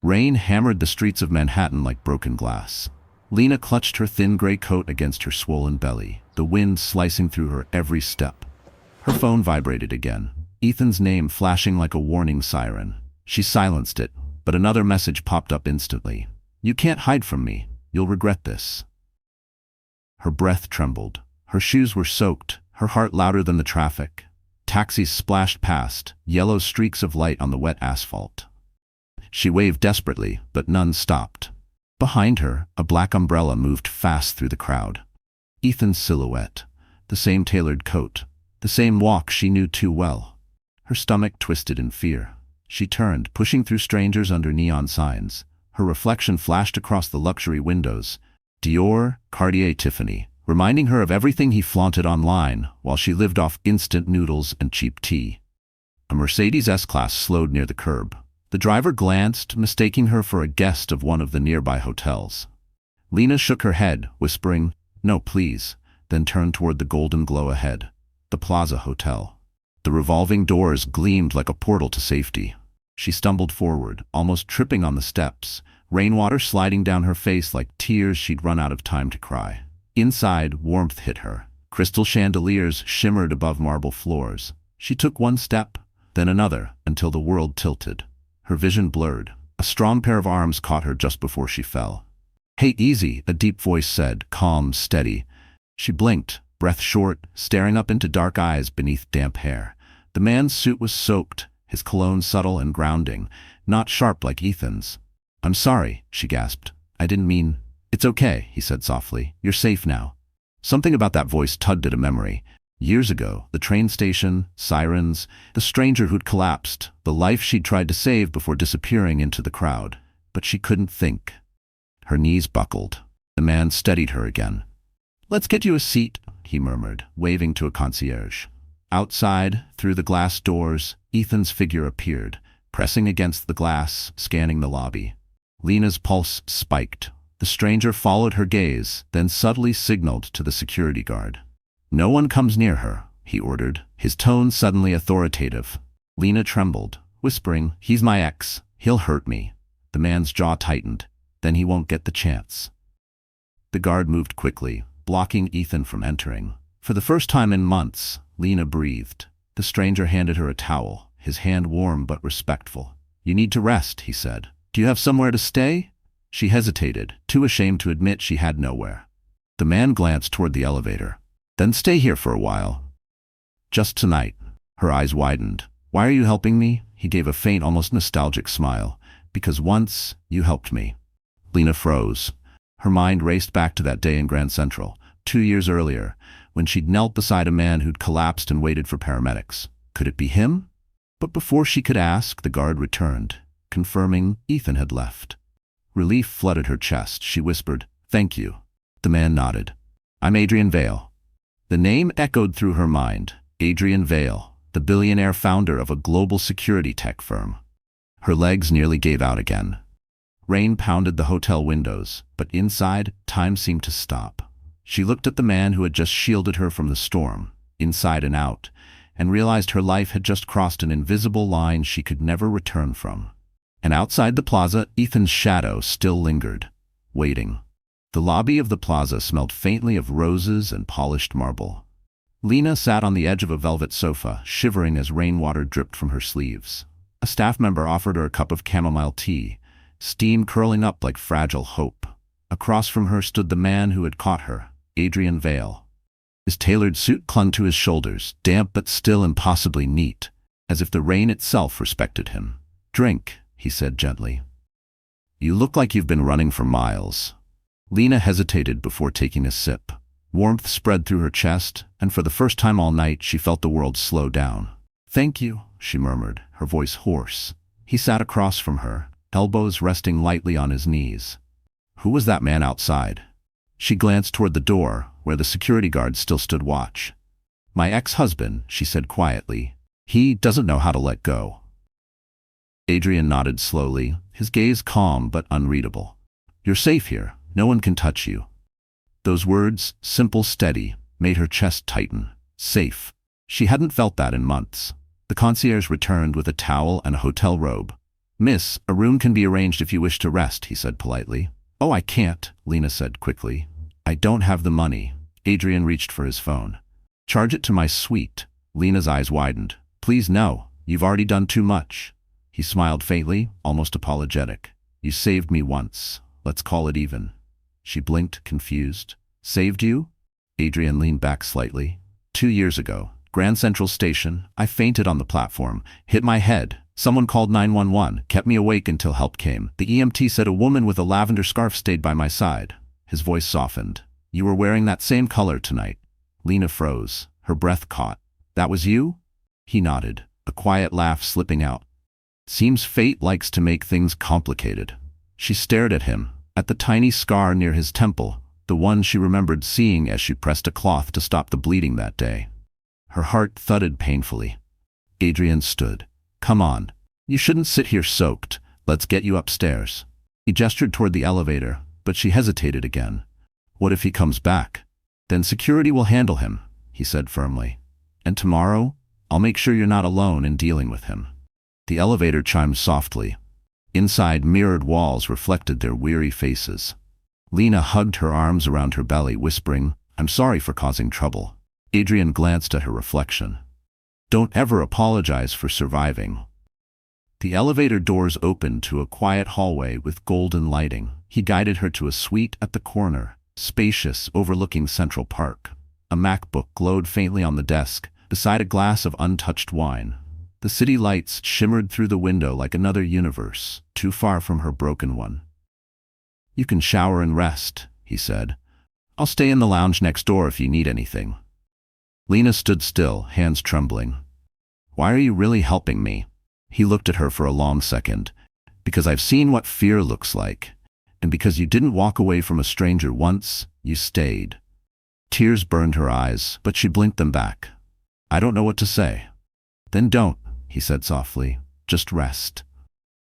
Rain hammered the streets of Manhattan like broken glass. Lena clutched her thin gray coat against her swollen belly, the wind slicing through her every step. Her phone vibrated again, Ethan's name flashing like a warning siren. She silenced it, but another message popped up instantly. "You can't hide from me. You'll regret this." Her breath trembled. Her shoes were soaked, her heart louder than the traffic. Taxis splashed past, yellow streaks of light on the wet asphalt. She waved desperately, but none stopped. Behind her, a black umbrella moved fast through the crowd. Ethan's silhouette, the same tailored coat, the same walk she knew too well. Her stomach twisted in fear. She turned, pushing through strangers under neon signs. Her reflection flashed across the luxury windows. Dior, Cartier, Tiffany, reminding her of everything he flaunted online while she lived off instant noodles and cheap tea. A Mercedes S-Class slowed near the curb. The driver glanced, mistaking her for a guest of one of the nearby hotels. Lena shook her head, whispering, "No, please," then turned toward the golden glow ahead, the Plaza Hotel. The revolving doors gleamed like a portal to safety. She stumbled forward, almost tripping on the steps, rainwater sliding down her face like tears she'd run out of time to cry. Inside, warmth hit her. Crystal chandeliers shimmered above marble floors. She took one step, then another, until the world tilted. Her vision blurred. A strong pair of arms caught her just before she fell. "Hey, easy," a deep voice said, calm, steady. She blinked, breath short, staring up into dark eyes beneath damp hair. The man's suit was soaked, his cologne subtle and grounding, not sharp like Ethan's. "I'm sorry," she gasped. "I didn't mean—" "It's okay," he said softly. "You're safe now." Something about that voice tugged at a memory. Years ago, the train station, sirens, the stranger who'd collapsed, the life she'd tried to save before disappearing into the crowd. But she couldn't think. Her knees buckled. The man steadied her again. "Let's get you a seat," he murmured, waving to a concierge. Outside, through the glass doors, Ethan's figure appeared, pressing against the glass, scanning the lobby. Lena's pulse spiked. The stranger followed her gaze, then subtly signaled to the security guard. "No one comes near her," he ordered, his tone suddenly authoritative. Lena trembled, whispering, "He's my ex. He'll hurt me." The man's jaw tightened. "Then he won't get the chance." The guard moved quickly, blocking Ethan from entering. For the first time in months, Lena breathed. The stranger handed her a towel, his hand warm but respectful. "You need to rest," he said. "Do you have somewhere to stay?" She hesitated, too ashamed to admit she had nowhere. The man glanced toward the elevator. "Then stay here for a while." "Just tonight." Her eyes widened. "Why are you helping me?" He gave a faint, almost nostalgic smile. "Because once, you helped me." Lena froze. Her mind raced back to that day in Grand Central, 2 years earlier, when she'd knelt beside a man who'd collapsed and waited for paramedics. Could it be him? But before she could ask, the guard returned, confirming Ethan had left. Relief flooded her chest. She whispered, "Thank you." The man nodded. "I'm Adrian Vale." The name echoed through her mind. Adrian Vale, the billionaire founder of a global security tech firm. Her legs nearly gave out again. Rain pounded the hotel windows, but inside, time seemed to stop. She looked at the man who had just shielded her from the storm, inside and out, and realized her life had just crossed an invisible line she could never return from. And outside the plaza, Ethan's shadow still lingered, waiting. The lobby of the plaza smelled faintly of roses and polished marble. Lena sat on the edge of a velvet sofa, shivering as rainwater dripped from her sleeves. A staff member offered her a cup of chamomile tea, steam curling up like fragile hope. Across from her stood the man who had caught her, Adrian Vale. His tailored suit clung to his shoulders, damp but still impossibly neat, as if the rain itself respected him. "Drink," he said gently. "You look like you've been running for miles." Lena hesitated before taking a sip. Warmth spread through her chest, and for the first time all night she felt the world slow down. "Thank you," she murmured, her voice hoarse. He sat across from her, elbows resting lightly on his knees. Who was that man outside? She glanced toward the door, where the security guard still stood watch. "My ex-husband," she said quietly. "He doesn't know how to let go." Adrian nodded slowly, his gaze calm but unreadable. "You're safe here. No one can touch you." Those words, simple, steady, made her chest tighten. Safe. She hadn't felt that in months. The concierge returned with a towel and a hotel robe. Miss, a room can be arranged if you wish to rest, he said politely. Oh, I can't, Lena said quickly. I don't have the money. Adrian reached for his phone. Charge it to my suite. Lena's eyes widened. Please no, you've already done too much. He smiled faintly, almost apologetic. You saved me once. Let's call it even. She blinked, confused. Saved you? Adrian leaned back slightly. 2 years ago, Grand Central Station, I fainted on the platform, hit my head. Someone called 911, kept me awake until help came. The EMT said a woman with a lavender scarf stayed by my side. His voice softened. You were wearing that same color tonight. Lena froze. Her breath caught. That was you? He nodded, a quiet laugh slipping out. Seems fate likes to make things complicated. She stared at him, at the tiny scar near his temple, the one she remembered seeing as she pressed a cloth to stop the bleeding that day. Her heart thudded painfully. Adrian stood. Come on. You shouldn't sit here soaked. Let's get you upstairs. He gestured toward the elevator, but she hesitated again. What if he comes back? Then security will handle him, he said firmly. And tomorrow, I'll make sure you're not alone in dealing with him. The elevator chimed softly. Inside, mirrored walls reflected their weary faces. Lena hugged her arms around her belly, whispering, I'm sorry for causing trouble. Adrian glanced at her reflection. Don't ever apologize for surviving. The elevator doors opened to a quiet hallway with golden lighting. He guided her to a suite at the corner, spacious, overlooking Central Park. A MacBook glowed faintly on the desk, beside a glass of untouched wine. The city lights shimmered through the window like another universe, too far from her broken one. You can shower and rest, he said. I'll stay in the lounge next door if you need anything. Lena stood still, hands trembling. Why are you really helping me? He looked at her for a long second. Because I've seen what fear looks like. And because you didn't walk away from a stranger once, you stayed. Tears burned her eyes, but she blinked them back. I don't know what to say. Then don't, he said softly. Just rest.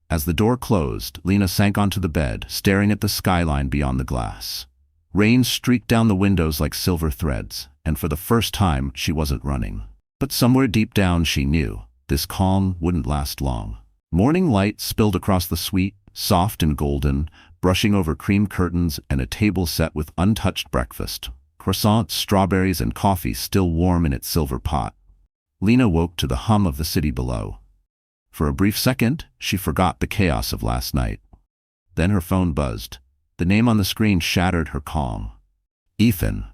As the door closed, Lena sank onto the bed, staring at the skyline beyond the glass. Rain streaked down the windows like silver threads, and for the first time, she wasn't running. But somewhere deep down she knew, this calm wouldn't last long. Morning light spilled across the suite, soft and golden, brushing over cream curtains and a table set with untouched breakfast. Croissants, strawberries, and coffee still warm in its silver pot. Lena woke to the hum of the city below. For a brief second, she forgot the chaos of last night. Then her phone buzzed. The name on the screen shattered her calm. Ethan.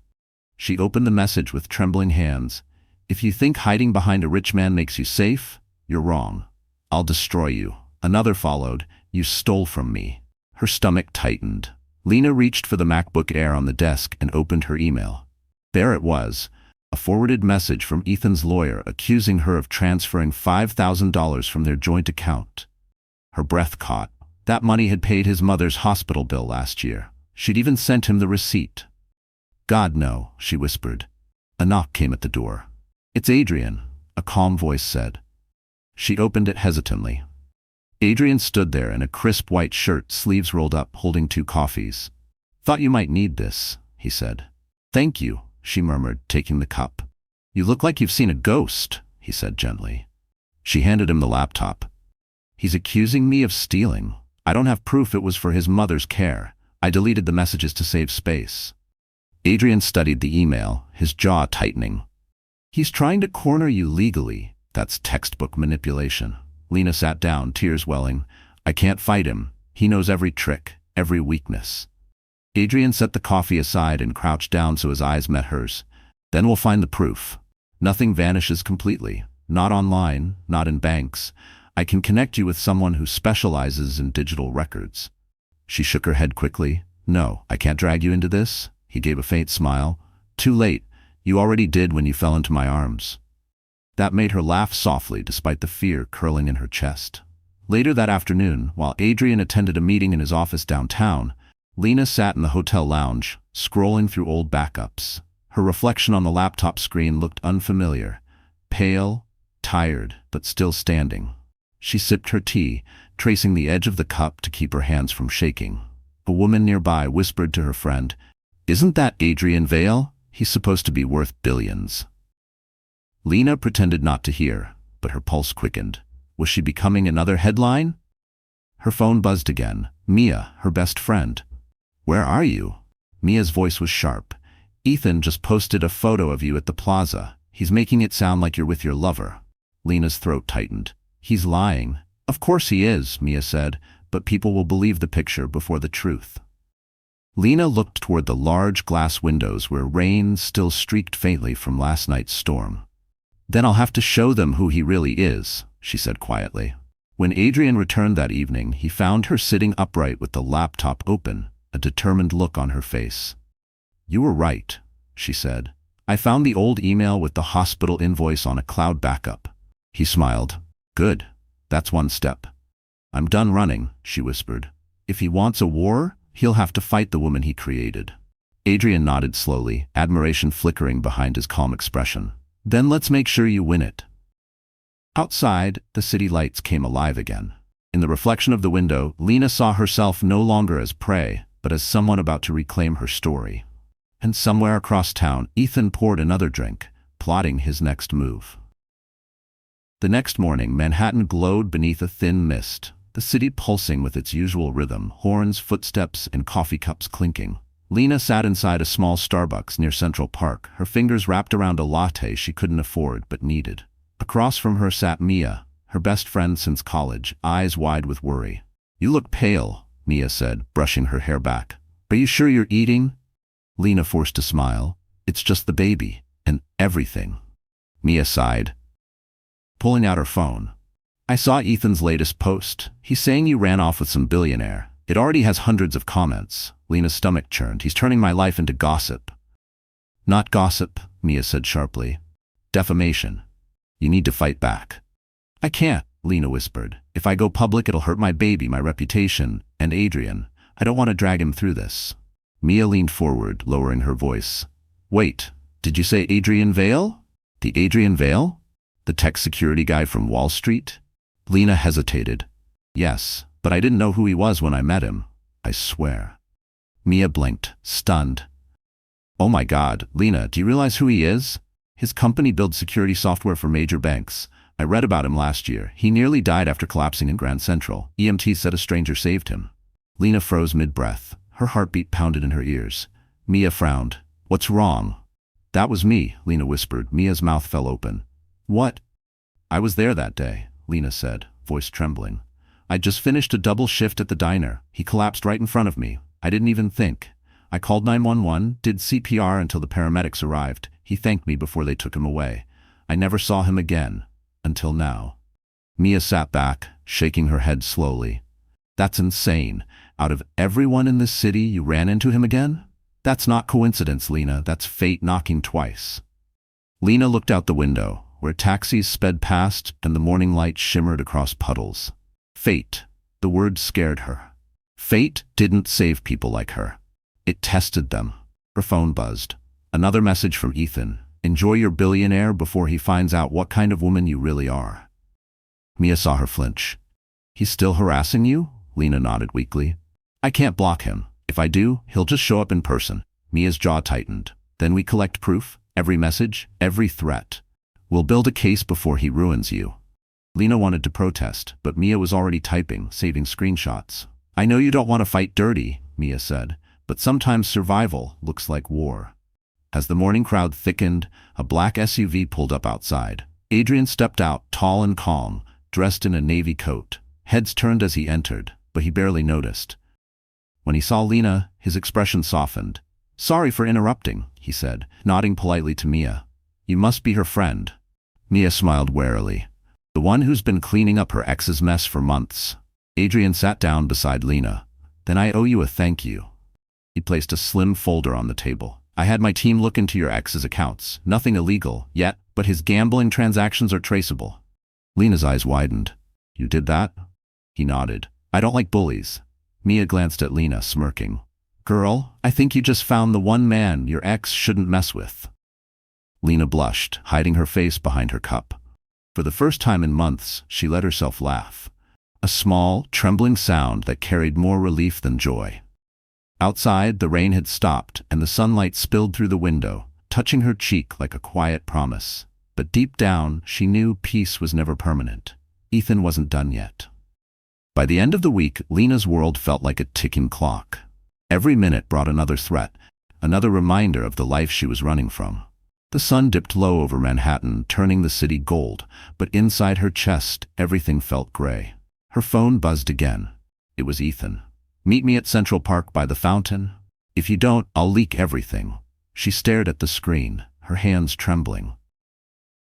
She opened the message with trembling hands. If you think hiding behind a rich man makes you safe, you're wrong. I'll destroy you. Another followed. You stole from me. Her stomach tightened. Lena reached for the MacBook Air on the desk and opened her email. There it was. A forwarded message from Ethan's lawyer accusing her of transferring $5,000 from their joint account. Her breath caught. That money had paid his mother's hospital bill last year. She'd even sent him the receipt. God, no, she whispered. A knock came at the door. It's Adrian, a calm voice said. She opened it hesitantly. Adrian stood there in a crisp white shirt, sleeves rolled up, holding 2 coffees. Thought you might need this, he said. Thank you, she murmured, taking the cup. You look like you've seen a ghost, he said gently. She handed him the laptop. He's accusing me of stealing. I don't have proof it was for his mother's care. I deleted the messages to save space. Adrian studied the email, his jaw tightening. He's trying to corner you legally. That's textbook manipulation. Lena sat down, tears welling. I can't fight him. He knows every trick, every weakness. Adrian set the coffee aside and crouched down so his eyes met hers. Then we'll find the proof. Nothing vanishes completely. Not online, not in banks. I can connect you with someone who specializes in digital records. She shook her head quickly. No, I can't drag you into this. He gave a faint smile. Too late. You already did when you fell into my arms. That made her laugh softly despite the fear curling in her chest. Later that afternoon, while Adrian attended a meeting in his office downtown, Lena sat in the hotel lounge, scrolling through old backups. Her reflection on the laptop screen looked unfamiliar. Pale, tired, but still standing. She sipped her tea, tracing the edge of the cup to keep her hands from shaking. A woman nearby whispered to her friend, Isn't that Adrian Vale? He's supposed to be worth billions. Lena pretended not to hear, but her pulse quickened. Was she becoming another headline? Her phone buzzed again. Mia, her best friend. Where are you? Mia's voice was sharp. Ethan just posted a photo of you at the plaza. He's making it sound like you're with your lover. Lena's throat tightened. He's lying. Of course he is, Mia said, but people will believe the picture before the truth. Lena looked toward the large glass windows where rain still streaked faintly from last night's storm. Then I'll have to show them who he really is, she said quietly. When Adrian returned that evening, he found her sitting upright with the laptop open, a determined look on her face. You were right, she said. I found the old email with the hospital invoice on a cloud backup. He smiled. Good. That's one step. I'm done running, she whispered. If he wants a war, he'll have to fight the woman he created. Adrian nodded slowly, admiration flickering behind his calm expression. Then let's make sure you win it. Outside, the city lights came alive again. In the reflection of the window, Lena saw herself no longer as prey, but as someone about to reclaim her story. And somewhere across town, Ethan poured another drink, plotting his next move. The next morning, Manhattan glowed beneath a thin mist, the city pulsing with its usual rhythm, horns, footsteps, and coffee cups clinking. Lena sat inside a small Starbucks near Central Park, her fingers wrapped around a latte she couldn't afford but needed. Across from her sat Mia, her best friend since college, eyes wide with worry. You look pale, Mia said, brushing her hair back. Are you sure you're eating? Lena forced a smile. It's just the baby, and everything. Mia sighed, pulling out her phone. I saw Ethan's latest post. He's saying you ran off with some billionaire. It already has hundreds of comments. Lena's stomach churned. He's turning my life into gossip. Not gossip, Mia said sharply. Defamation. You need to fight back. I can't, Lena whispered. If I go public, it'll hurt my baby, my reputation, and Adrian. I don't want to drag him through this. Mia leaned forward, lowering her voice. Wait, did you say Adrian Vale? The Adrian Vale? The tech security guy from Wall Street? Lena hesitated. Yes, but I didn't know who he was when I met him. I swear. Mia blinked, stunned. Oh my God, Lena, do you realize who he is? His company builds security software for major banks. I read about him last year. He nearly died after collapsing in Grand Central. EMT said a stranger saved him. Lena froze mid-breath. Her heartbeat pounded in her ears. Mia frowned. What's wrong? That was me, Lena whispered. Mia's mouth fell open. What? I was there that day, Lena said, voice trembling. I'd just finished a double shift at the diner. He collapsed right in front of me. I didn't even think. I called 911, did CPR until the paramedics arrived. He thanked me before they took him away. I never saw him again. Until now. Mia sat back, shaking her head slowly. That's insane. Out of everyone in this city, you ran into him again? That's not coincidence, Lena. That's fate knocking twice. Lena looked out the window, where taxis sped past and the morning light shimmered across puddles. Fate. The word scared her. Fate didn't save people like her. It tested them. Her phone buzzed. Another message from Ethan. Enjoy your billionaire before he finds out what kind of woman you really are. Mia saw her flinch. He's still harassing you? Lena nodded weakly. I can't block him. If I do, he'll just show up in person. Mia's jaw tightened. Then we collect proof, every message, every threat. We'll build a case before he ruins you. Lena wanted to protest, but Mia was already typing, saving screenshots. I know you don't want to fight dirty, Mia said, but sometimes survival looks like war. As the morning crowd thickened, a black SUV pulled up outside. Adrian stepped out, tall and calm, dressed in a navy coat. Heads turned as he entered, but he barely noticed. When he saw Lena, his expression softened. Sorry for interrupting, he said, nodding politely to Mia. You must be her friend. Mia smiled warily. The one who's been cleaning up her ex's mess for months. Adrian sat down beside Lena. Then I owe you a thank you. He placed a slim folder on the table. I had my team look into your ex's accounts. Nothing illegal yet, but his gambling transactions are traceable. Lena's eyes widened. You did that? He nodded. I don't like bullies. Mia glanced at Lena, smirking. Girl, I think you just found the one man your ex shouldn't mess with. Lena blushed, hiding her face behind her cup. For the first time in months, she let herself laugh. A small, trembling sound that carried more relief than joy. Outside, the rain had stopped, and the sunlight spilled through the window, touching her cheek like a quiet promise. But deep down, she knew peace was never permanent. Ethan wasn't done yet. By the end of the week, Lena's world felt like a ticking clock. Every minute brought another threat, another reminder of the life she was running from. The sun dipped low over Manhattan, turning the city gold, but inside her chest, everything felt gray. Her phone buzzed again. It was Ethan. "Meet me at Central Park by the fountain. If you don't, I'll leak everything." She stared at the screen, her hands trembling.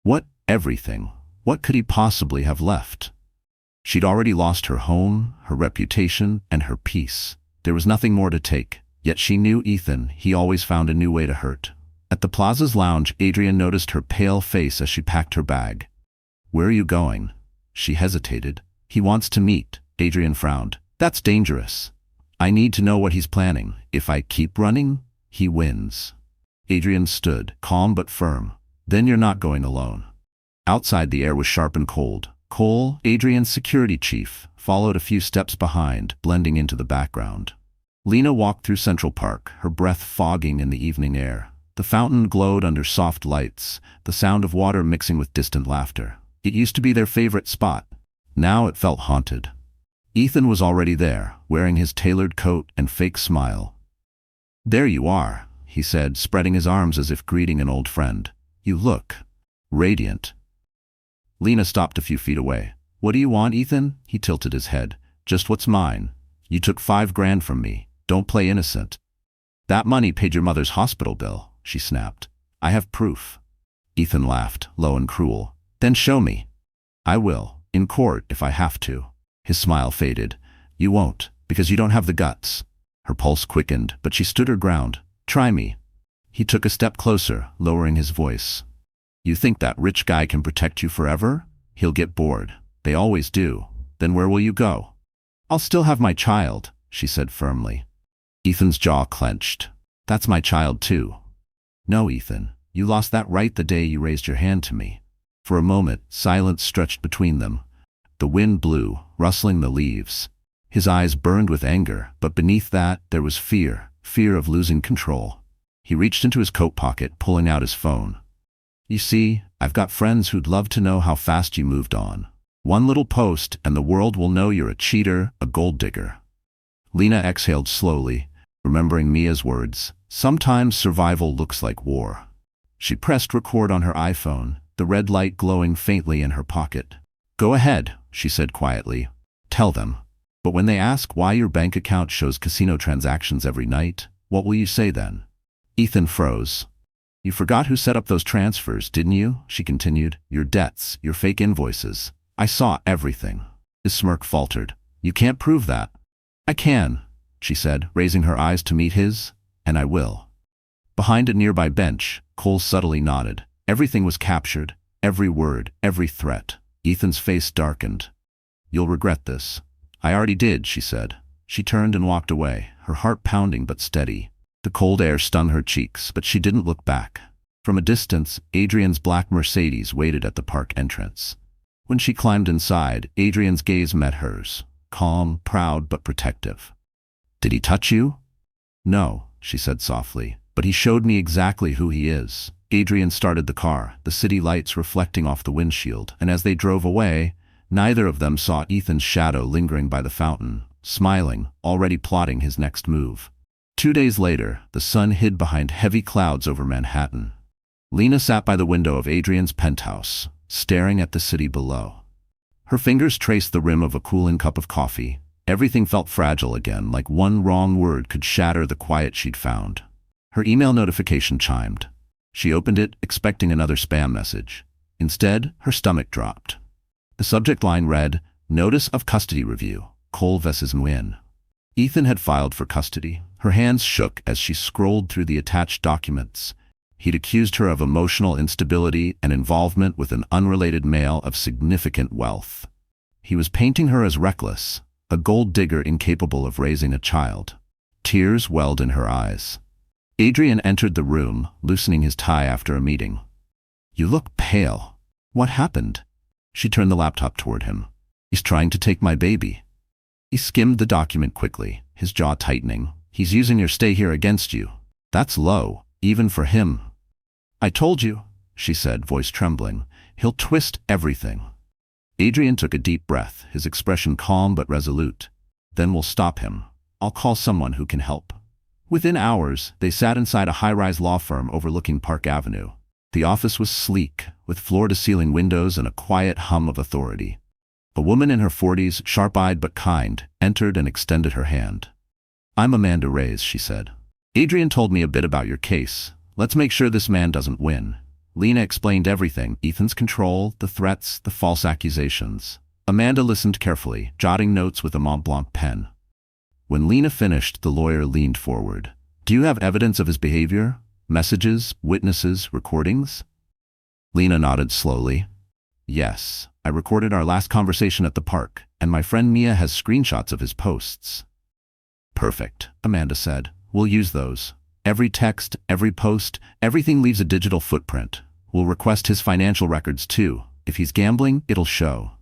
What everything? What could he possibly have left? She'd already lost her home, her reputation, and her peace. There was nothing more to take, yet she knew Ethan. He always found a new way to hurt. At the Plaza's lounge, Adrian noticed her pale face as she packed her bag. "Where are you going?" She hesitated. "He wants to meet." Adrian frowned. "That's dangerous. I need to know what he's planning. If I keep running, he wins." Adrian stood, calm but firm. "Then you're not going alone." Outside, the air was sharp and cold. Cole, Adrian's security chief, followed a few steps behind, blending into the background. Lena walked through Central Park, her breath fogging in the evening air. The fountain glowed under soft lights, the sound of water mixing with distant laughter. It used to be their favorite spot. Now it felt haunted. Ethan was already there, wearing his tailored coat and fake smile. "There you are," he said, spreading his arms as if greeting an old friend. "You look radiant." Lena stopped a few feet away. "What do you want, Ethan?" He tilted his head. "Just what's mine. You took $5,000 from me. Don't play innocent." "That money paid your mother's hospital bill," she snapped. "I have proof." Ethan laughed, low and cruel. "Then show me." "I will, in court if I have to." His smile faded. "You won't, because you don't have the guts." Her pulse quickened, but she stood her ground. "Try me." He took a step closer, lowering his voice. "You think that rich guy can protect you forever? He'll get bored. They always do. Then where will you go?" "I'll still have my child," she said firmly. Ethan's jaw clenched. "That's my child too." "No, Ethan. You lost that right the day you raised your hand to me." For a moment, silence stretched between them. The wind blew, rustling the leaves. His eyes burned with anger, but beneath that, there was fear of losing control. He reached into his coat pocket, pulling out his phone. "You see, I've got friends who'd love to know how fast you moved on. One little post, and the world will know you're a cheater, a gold digger." Lena exhaled slowly, remembering Mia's words. "Sometimes survival looks like war." She pressed record on her iPhone, the red light glowing faintly in her pocket. "Go ahead," she said quietly. "Tell them. But when they ask why your bank account shows casino transactions every night, what will you say then?" Ethan froze. "You forgot who set up those transfers, didn't you?" she continued. "Your debts, your fake invoices. I saw everything." His smirk faltered. "You can't prove that." "I can," she said, raising her eyes to meet his. "And I will." Behind a nearby bench, Cole subtly nodded. Everything was captured, every word, every threat. Ethan's face darkened. "You'll regret this." "I already did," she said. She turned and walked away, her heart pounding but steady. The cold air stung her cheeks, but she didn't look back. From a distance, Adrian's black Mercedes waited at the park entrance. When she climbed inside, Adrian's gaze met hers, calm, proud, but protective. "Did he touch you?" "No," she said softly, "but he showed me exactly who he is." Adrian started the car, the city lights reflecting off the windshield, and as they drove away, neither of them saw Ethan's shadow lingering by the fountain, smiling, already plotting his next move. 2 days later, the sun hid behind heavy clouds over Manhattan. Lena sat by the window of Adrian's penthouse, staring at the city below. Her fingers traced the rim of a cooling cup of coffee. Everything felt fragile again, like one wrong word could shatter the quiet she'd found. Her email notification chimed. She opened it, expecting another spam message. Instead, her stomach dropped. The subject line read, "Notice of Custody Review, Cole vs. Nguyen." Ethan had filed for custody. Her hands shook as she scrolled through the attached documents. He'd accused her of emotional instability and involvement with an unrelated male of significant wealth. He was painting her as reckless, a gold digger incapable of raising a child. Tears welled in her eyes. Adrian entered the room, loosening his tie after a meeting. "You look pale. What happened?" She turned the laptop toward him. "He's trying to take my baby." He skimmed the document quickly, his jaw tightening. "He's using your stay here against you. That's low, even for him." "I told you," she said, voice trembling. "He'll twist everything." Adrian took a deep breath, his expression calm but resolute. Then we'll stop him. I'll call someone who can help. Within hours, they sat inside a high-rise law firm overlooking Park Avenue. The office was sleek, with floor-to-ceiling windows and a quiet hum of authority. A woman in her 40s, sharp-eyed but kind, entered and extended her hand. "I'm Amanda Reyes," she said. "Adrian told me a bit about your case. Let's make sure this man doesn't win." Lena explained everything: Ethan's control, the threats, the false accusations. Amanda listened carefully, jotting notes with a Mont Blanc pen. When Lena finished, the lawyer leaned forward. "Do you have evidence of his behavior? Messages, witnesses, recordings?" Lena nodded slowly. "Yes, I recorded our last conversation at the park, and my friend Mia has screenshots of his posts." "Perfect," Amanda said. "We'll use those. Every text, every post, everything leaves a digital footprint. We'll request his financial records too. If he's gambling, it'll show."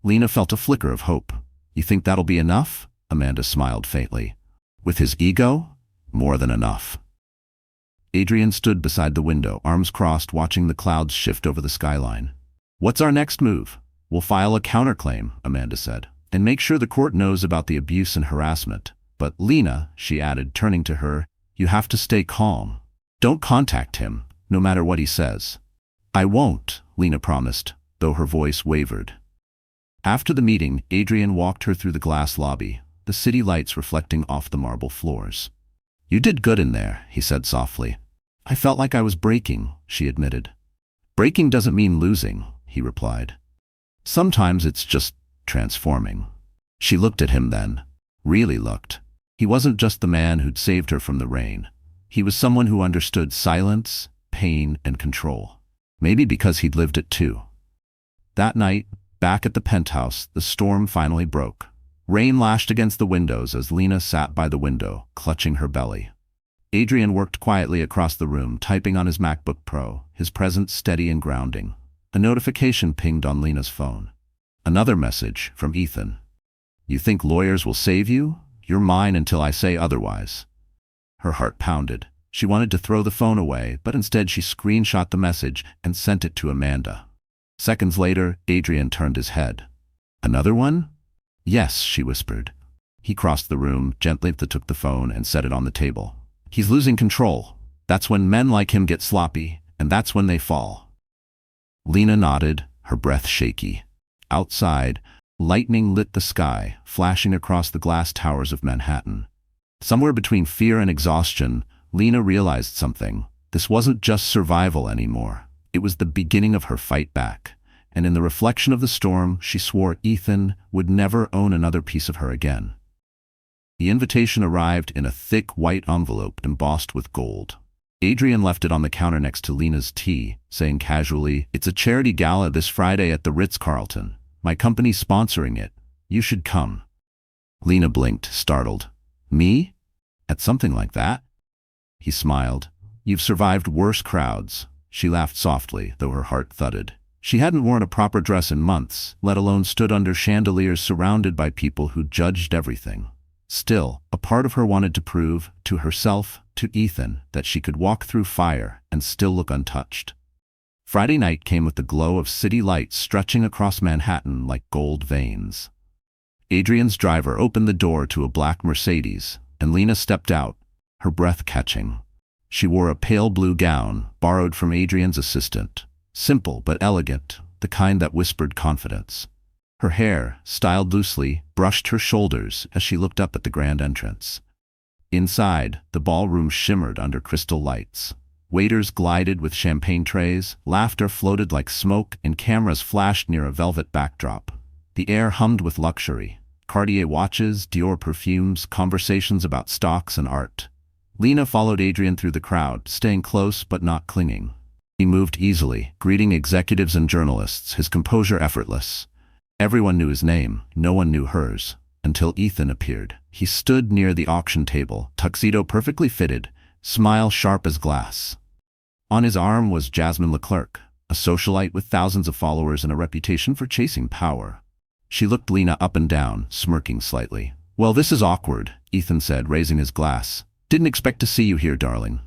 Lena felt a flicker of hope. "You think that'll be enough?" Amanda smiled faintly. "With his ego? More than enough." Adrian stood beside the window, arms crossed, watching the clouds shift over the skyline. "What's our next move?" "We'll file a counterclaim," Amanda said, "and make sure the court knows about the abuse and harassment. But Lena," she added, turning to her, "you have to stay calm. Don't contact him, no matter what he says." "I won't," Lena promised, though her voice wavered. After the meeting, Adrian walked her through the glass lobby, the city lights reflecting off the marble floors. "You did good in there," he said softly. "I felt like I was breaking," she admitted. "Breaking doesn't mean losing," he replied. "Sometimes it's just transforming." She looked at him then. Really looked. He wasn't just the man who'd saved her from the rain. He was someone who understood silence, pain, and control. Maybe because he'd lived it too. That night, back at the penthouse, the storm finally broke. Rain lashed against the windows as Lena sat by the window, clutching her belly. Adrian worked quietly across the room, typing on his MacBook Pro, his presence steady and grounding. A notification pinged on Lena's phone. Another message from Ethan. "You think lawyers will save you? You're mine until I say otherwise." Her heart pounded. She wanted to throw the phone away, but instead she screenshot the message and sent it to Amanda. Seconds later, Adrian turned his head. "Another one?" "Yes," she whispered. He crossed the room, gently took the phone and set it on the table. "He's losing control. That's when men like him get sloppy, and that's when they fall." Lena nodded, her breath shaky. Outside, lightning lit the sky, flashing across the glass towers of Manhattan. Somewhere between fear and exhaustion, Lena realized something. This wasn't just survival anymore. It was the beginning of her fight back. And in the reflection of the storm, she swore Ethan would never own another piece of her again. The invitation arrived in a thick white envelope embossed with gold. Adrian left it on the counter next to Lena's tea, saying casually, "It's a charity gala this Friday at the Ritz-Carlton. My company's sponsoring it. You should come." Lena blinked, startled. "Me? At something like that?" He smiled. "You've survived worse crowds." She laughed softly, though her heart thudded. She hadn't worn a proper dress in months, let alone stood under chandeliers surrounded by people who judged everything. Still, a part of her wanted to prove, to herself, to Ethan, that she could walk through fire and still look untouched. Friday night came with the glow of city lights stretching across Manhattan like gold veins. Adrian's driver opened the door to a black Mercedes, and Lena stepped out, her breath catching. She wore a pale blue gown, borrowed from Adrian's assistant. Simple but elegant, the kind that whispered confidence. Her hair, styled loosely, brushed her shoulders as she looked up at the grand entrance. Inside, the ballroom shimmered under crystal lights. Waiters glided with champagne trays, laughter floated like smoke, and cameras flashed near a velvet backdrop. The air hummed with luxury. Cartier watches, Dior perfumes, conversations about stocks and art. Lena followed Adrian through the crowd, staying close but not clinging. He moved easily, greeting executives and journalists, his composure effortless. Everyone knew his name, no one knew hers, until Ethan appeared. He stood near the auction table, tuxedo perfectly fitted, smile sharp as glass. On his arm was Jasmine Leclerc, a socialite with thousands of followers and a reputation for chasing power. She looked Lena up and down, smirking slightly. "Well, this is awkward," Ethan said, raising his glass. "Didn't expect to see you here, darling."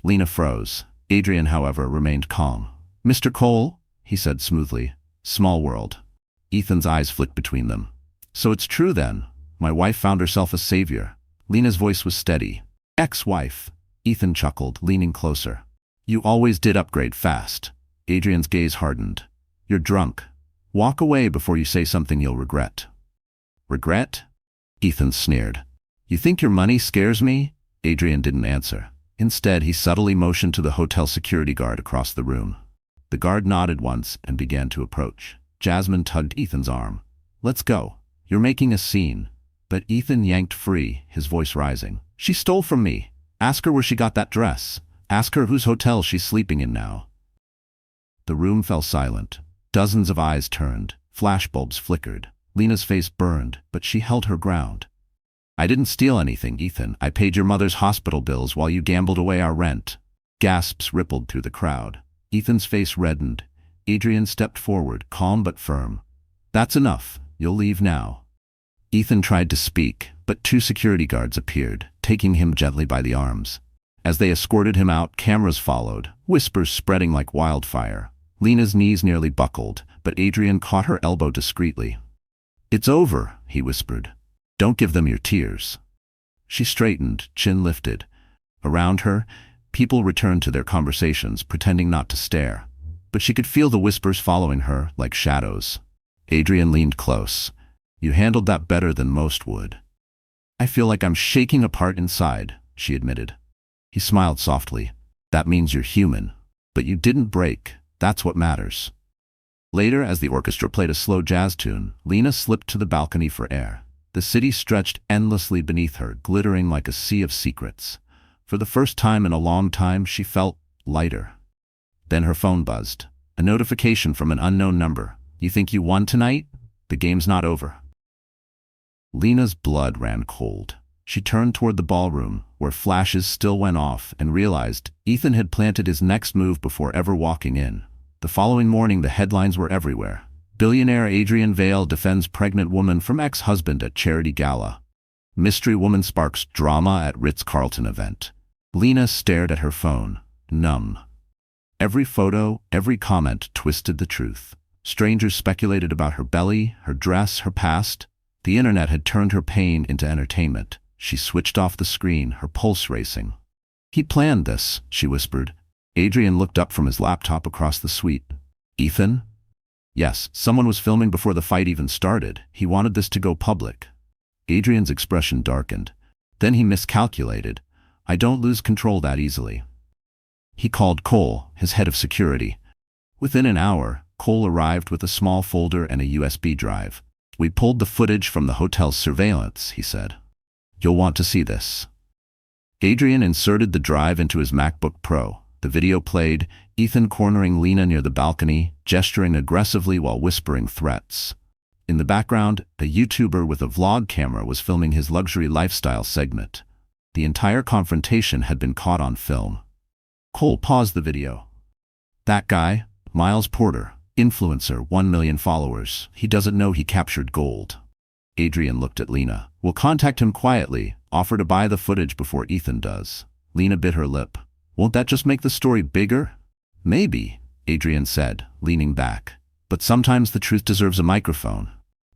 Lena froze. Adrian, however, remained calm. "Mr. Cole?" he said smoothly. "Small world." Ethan's eyes flicked between them. So it's true then. My wife found herself a savior. Lena's voice was steady. Ex-wife. Ethan chuckled, leaning closer. You always did upgrade fast. Adrian's gaze hardened. You're drunk. Walk away before you say something you'll regret. Regret? Ethan sneered. You think your money scares me? Adrian didn't answer. Instead, he subtly motioned to the hotel security guard across the room. The guard nodded once and began to approach. Jasmine tugged Ethan's arm. Let's go. You're making a scene. But Ethan yanked free, his voice rising. She stole from me. Ask her where she got that dress. Ask her whose hotel she's sleeping in now. The room fell silent. Dozens of eyes turned. Flashbulbs flickered. Lena's face burned, but she held her ground. I didn't steal anything, Ethan. I paid your mother's hospital bills while you gambled away our rent. Gasps rippled through the crowd. Ethan's face reddened. Adrian stepped forward, calm but firm. That's enough. You'll leave now. Ethan tried to speak, but two security guards appeared, taking him gently by the arms. As they escorted him out, cameras followed, whispers spreading like wildfire. Lena's knees nearly buckled, but Adrian caught her elbow discreetly. It's over, he whispered. Don't give them your tears. She straightened, chin lifted. Around her, people returned to their conversations, pretending not to stare. But she could feel the whispers following her, like shadows. Adrian leaned close. You handled that better than most would. I feel like I'm shaking apart inside, she admitted. He smiled softly. That means you're human. But you didn't break. That's what matters. Later, as the orchestra played a slow jazz tune, Lena slipped to the balcony for air. The city stretched endlessly beneath her, glittering like a sea of secrets. For the first time in a long time, she felt lighter. Then her phone buzzed. A notification from an unknown number. You think you won tonight? The game's not over. Lena's blood ran cold. She turned toward the ballroom, where flashes still went off, and realized Ethan had planted his next move before ever walking in. The following morning, the headlines were everywhere. Billionaire Adrian Vale defends pregnant woman from ex-husband at charity gala. Mystery woman sparks drama at Ritz-Carlton event. Lena stared at her phone, numb. Every photo, every comment twisted the truth. Strangers speculated about her belly, her dress, her past. The internet had turned her pain into entertainment. She switched off the screen, her pulse racing. He planned this, she whispered. Adrian looked up from his laptop across the suite. Ethan? Yes, someone was filming before the fight even started. He wanted this to go public. Adrian's expression darkened. Then he miscalculated. I don't lose control that easily. He called Cole, his head of security. Within an hour, Cole arrived with a small folder and a USB drive. We pulled the footage from the hotel's surveillance, he said. You'll want to see this. Adrian inserted the drive into his MacBook Pro. The video played, Ethan cornering Lena near the balcony, gesturing aggressively while whispering threats. In the background, a YouTuber with a vlog camera was filming his luxury lifestyle segment. The entire confrontation had been caught on film. Cole paused the video. That guy, Miles Porter, influencer, 1 million followers. He doesn't know he captured gold. Adrian looked at Lena. We'll contact him quietly, offer to buy the footage before Ethan does. Lena bit her lip. Won't that just make the story bigger? Maybe, Adrian said, leaning back. But sometimes the truth deserves a microphone.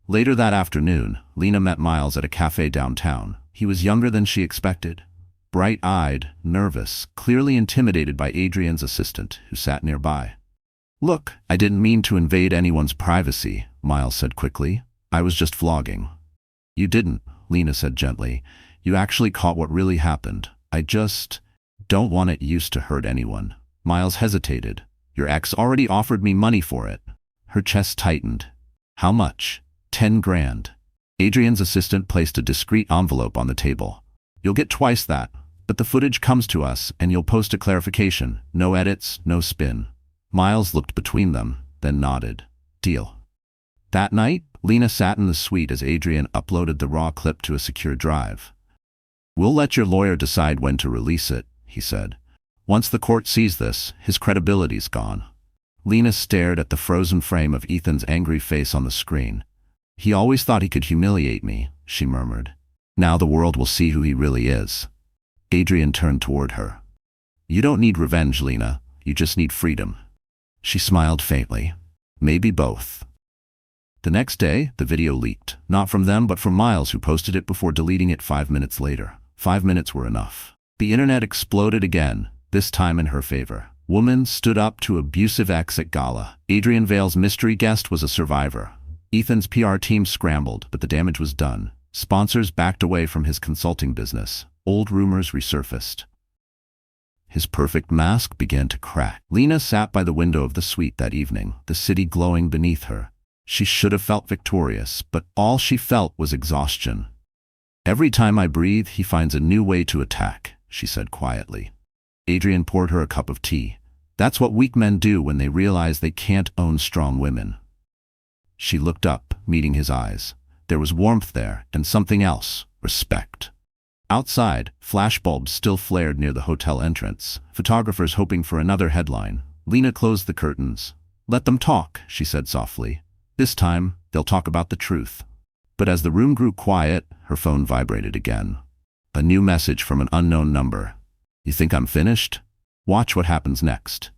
Later that afternoon, Lena met Miles at a cafe downtown. He was younger than she expected. Bright-eyed, nervous, clearly intimidated by Adrian's assistant, who sat nearby. Look, I didn't mean to invade anyone's privacy, Miles said quickly. I was just vlogging. You didn't, Lena said gently. You actually caught what really happened. I just don't want it used to hurt anyone. Miles hesitated. Your ex already offered me money for it. Her chest tightened. How much? 10 grand. Adrian's assistant placed a discreet envelope on the table. You'll get twice that, but the footage comes to us and you'll post a clarification. No edits, no spin. Miles looked between them, then nodded. Deal. That night, Lena sat in the suite as Adrian uploaded the raw clip to a secure drive. We'll let your lawyer decide when to release it, he said. Once the court sees this, his credibility's gone. Lena stared at the frozen frame of Ethan's angry face on the screen. He always thought he could humiliate me, she murmured. Now the world will see who he really is. Adrian turned toward her. You don't need revenge, Lena. You just need freedom. She smiled faintly. Maybe both. The next day, the video leaked. Not from them, but from Miles, who posted it before deleting it 5 minutes later. 5 minutes were enough. The internet exploded again, this time in her favor. Woman stood up to abusive ex at gala. Adrian Vale's mystery guest was a survivor. Ethan's PR team scrambled, but the damage was done. Sponsors backed away from his consulting business. Old rumors resurfaced. His perfect mask began to crack. Lena sat by the window of the suite that evening, the city glowing beneath her. She should have felt victorious, but all she felt was exhaustion. "Every time I breathe, he finds a new way to attack," she said quietly. Adrian poured her a cup of tea. That's what weak men do when they realize they can't own strong women. She looked up, meeting his eyes. There was warmth there, and something else, respect. Outside, flashbulbs still flared near the hotel entrance, photographers hoping for another headline. Lena closed the curtains. "Let them talk," she said softly. "This time, they'll talk about the truth." But as the room grew quiet, her phone vibrated again. A new message from an unknown number. "You think I'm finished? Watch what happens next."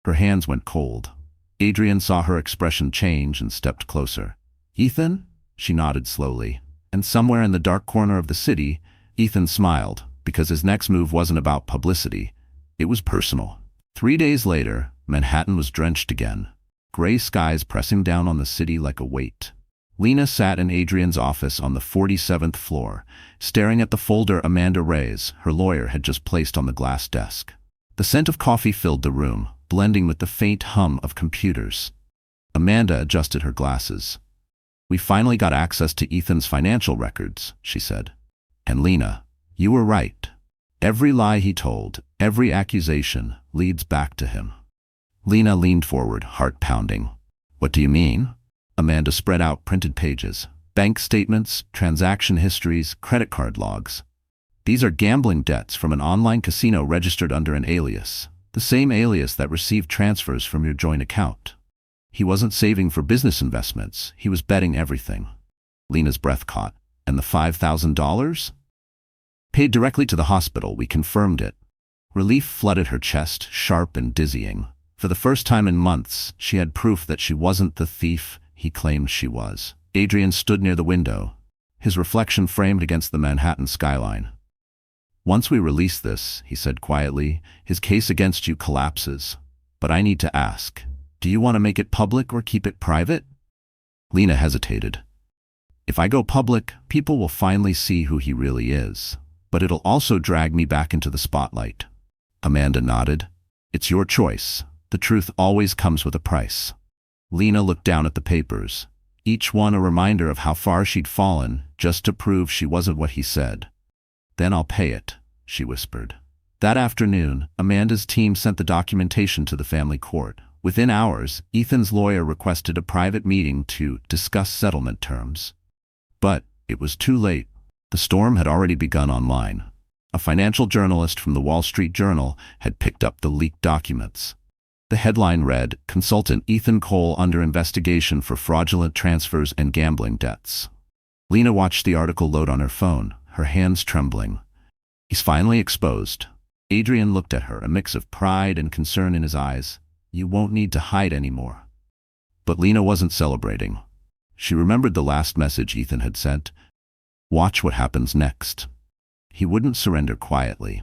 Her hands went cold. Adrian saw her expression change and stepped closer. "Ethan?" She nodded slowly. And somewhere in the dark corner of the city, Ethan smiled, because his next move wasn't about publicity. It was personal. 3 days later, Manhattan was drenched again. Gray skies pressing down on the city like a weight. Lena sat in Adrian's office on the 47th floor, staring at the folder Amanda Reyes, her lawyer, had just placed on the glass desk. The scent of coffee filled the room, blending with the faint hum of computers. Amanda adjusted her glasses. "We finally got access to Ethan's financial records," she said. "And Lena, you were right. Every lie he told, every accusation, leads back to him." Lena leaned forward, heart pounding. "What do you mean?" Amanda spread out printed pages. Bank statements, transaction histories, credit card logs. "These are gambling debts from an online casino registered under an alias. The same alias that received transfers from your joint account. He wasn't saving for business investments. He was betting everything." Lena's breath caught. "And the $5,000? "Paid directly to the hospital, we confirmed it." Relief flooded her chest, sharp and dizzying. For the first time in months, she had proof that she wasn't the thief he claimed she was. Adrian stood near the window, his reflection framed against the Manhattan skyline. "Once we release this," he said quietly, "his case against you collapses. But I need to ask, do you want to make it public or keep it private?" Lena hesitated. "If I go public, people will finally see who he really is. But it'll also drag me back into the spotlight." Amanda nodded. "It's your choice. The truth always comes with a price." Lena looked down at the papers, each one a reminder of how far she'd fallen just to prove she wasn't what he said. "Then I'll pay it," she whispered. That afternoon, Amanda's team sent the documentation to the family court. Within hours, Ethan's lawyer requested a private meeting to discuss settlement terms. But it was too late. The storm had already begun online. A financial journalist from the Wall Street Journal had picked up the leaked documents. The headline read, "Consultant Ethan Cole under investigation for fraudulent transfers and gambling debts." Lena watched the article load on her phone, her hands trembling. "He's finally exposed." Adrian looked at her, a mix of pride and concern in his eyes. "You won't need to hide anymore." But Lena wasn't celebrating. She remembered the last message Ethan had sent. Watch what happens next. He wouldn't surrender quietly.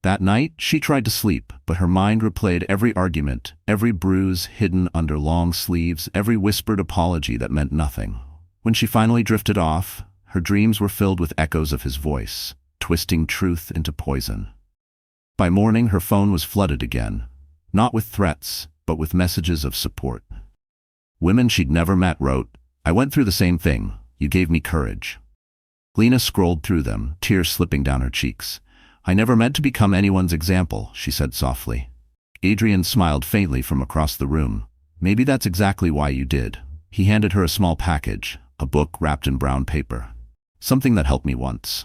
That night, she tried to sleep, but her mind replayed every argument, every bruise hidden under long sleeves, every whispered apology that meant nothing. When she finally drifted off, her dreams were filled with echoes of his voice, twisting truth into poison. By morning, her phone was flooded again, not with threats, but with messages of support. Women she'd never met wrote, "I went through the same thing. You gave me courage." Lena scrolled through them, tears slipping down her cheeks. "I never meant to become anyone's example," she said softly. Adrian smiled faintly from across the room. "Maybe that's exactly why you did." He handed her a small package, a book wrapped in brown paper. "Something that helped me once."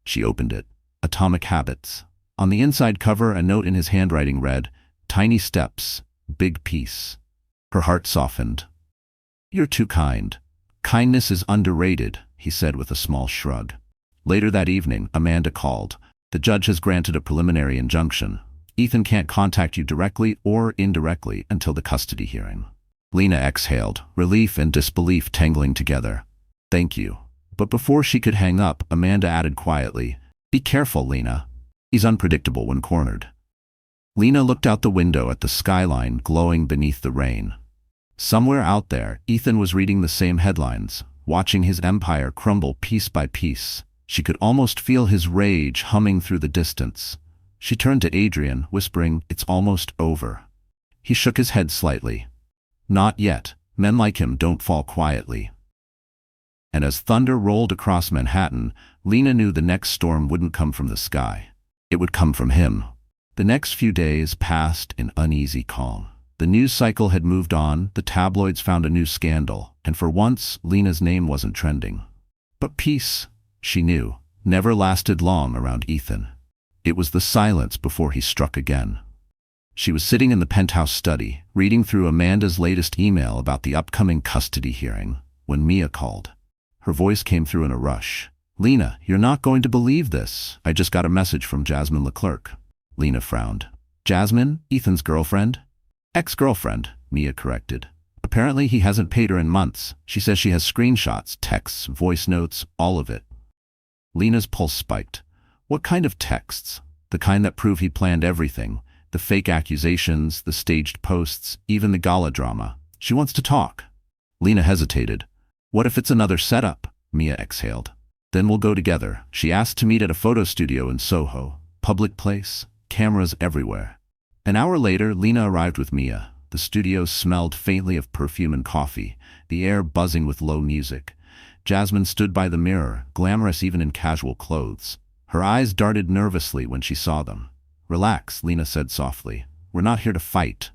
She opened it. Atomic Habits. On the inside cover, a note in his handwriting read, "Tiny steps, big peace." Her heart softened. "You're too kind." "Kindness is underrated," he said with a small shrug. Later that evening, Amanda called. "The judge has granted a preliminary injunction. Ethan can't contact you directly or indirectly until the custody hearing." Lena exhaled, relief and disbelief tangling together. Thank you. But before she could hang up, Amanda added quietly, Be careful, Lena. He's unpredictable when cornered. Lena looked out the window at the skyline glowing beneath the rain. Somewhere out there, Ethan was reading the same headlines, watching his empire crumble piece by piece. She could almost feel his rage humming through the distance. She turned to Adrian, whispering, It's almost over. He shook his head slightly. Not yet. Men like him don't fall quietly. And as thunder rolled across Manhattan, Lena knew the next storm wouldn't come from the sky. It would come from him. The next few days passed in uneasy calm. The news cycle had moved on, the tabloids found a new scandal, and for once, Lena's name wasn't trending. But peace, she knew, never lasted long around Ethan. It was the silence before he struck again. She was sitting in the penthouse study, reading through Amanda's latest email about the upcoming custody hearing, when Mia called. Her voice came through in a rush. Lena, you're not going to believe this. I just got a message from Jasmine Leclerc. Lena frowned. Jasmine? Ethan's girlfriend? Ex-girlfriend, Mia corrected. Apparently he hasn't paid her in months. She says she has screenshots, texts, voice notes, all of it. Lena's pulse spiked. What kind of texts? The kind that prove he planned everything. The fake accusations, the staged posts, even the gala drama. She wants to talk. Lena hesitated. What if it's another setup? Mia exhaled. Then we'll go together. She asked to meet at a photo studio in Soho. Public place, cameras everywhere. An hour later, Lena arrived with Mia. The studio smelled faintly of perfume and coffee, the air buzzing with low music. Jasmine stood by the mirror, glamorous even in casual clothes. Her eyes darted nervously when she saw them. Relax, Lena said softly. We're not here to fight.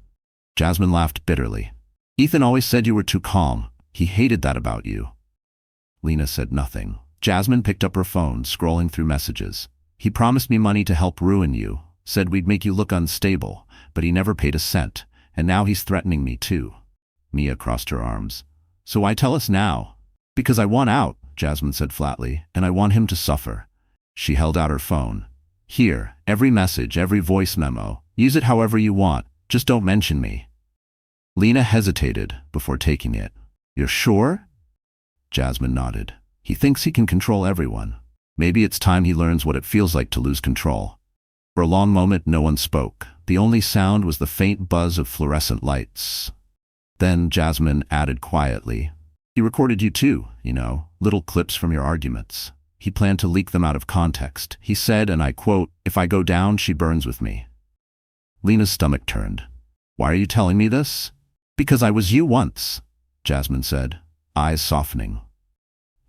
Jasmine laughed bitterly. Ethan always said you were too calm. He hated that about you. Lena said nothing. Jasmine picked up her phone, scrolling through messages. He promised me money to help ruin you, said we'd make you look unstable, but he never paid a cent, and now he's threatening me too. Mia crossed her arms. So why tell us now? Because I want out, Jasmine said flatly, and I want him to suffer. She held out her phone. Here, every message, every voice memo. Use it however you want, just don't mention me. Lena hesitated before taking it. You're sure? Jasmine nodded. He thinks he can control everyone. Maybe it's time he learns what it feels like to lose control. For a long moment, no one spoke. The only sound was the faint buzz of fluorescent lights. Then Jasmine added quietly, He recorded you too, little clips from your arguments. He planned to leak them out of context. He said, and I quote, If I go down, she burns with me. Lena's stomach turned. Why are you telling me this? Because I was you once, Jasmine said, eyes softening.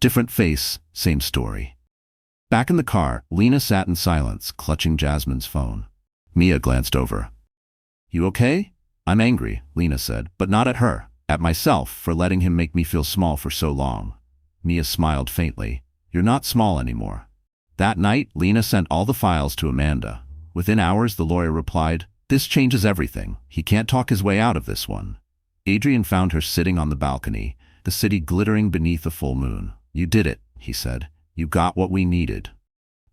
Different face, same story. Back in the car, Lena sat in silence, clutching Jasmine's phone. Mia glanced over. You okay? I'm angry, Lena said, but not at her, at myself for letting him make me feel small for so long. Mia smiled faintly. You're not small anymore. That night, Lena sent all the files to Amanda. Within hours, the lawyer replied, This changes everything. He can't talk his way out of this one. Adrian found her sitting on the balcony, the city glittering beneath a full moon. You did it, he said. You got what we needed.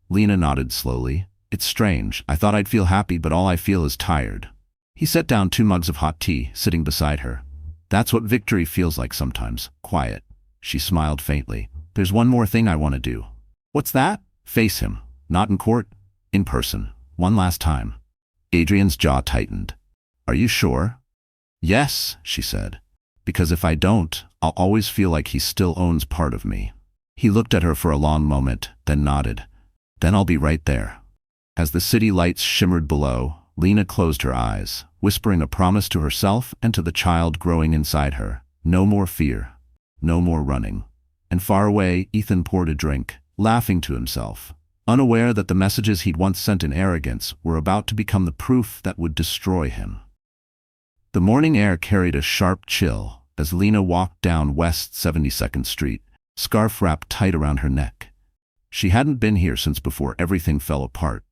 Lena nodded slowly. It's strange. I thought I'd feel happy, but all I feel is tired. He set down 2 mugs of hot tea, sitting beside her. That's what victory feels like sometimes. Quiet. She smiled faintly. There's one more thing I want to do. What's that? Face him. Not in court. In person. One last time. Adrian's jaw tightened. Are you sure? Yes, she said. Because if I don't, I'll always feel like he still owns part of me. He looked at her for a long moment, then nodded. Then I'll be right there. As the city lights shimmered below, Lena closed her eyes, whispering a promise to herself and to the child growing inside her. No more fear. No more running. And far away, Ethan poured a drink, laughing to himself, unaware that the messages he'd once sent in arrogance were about to become the proof that would destroy him. The morning air carried a sharp chill as Lena walked down West 72nd Street, scarf wrapped tight around her neck. She hadn't been here since before everything fell apart.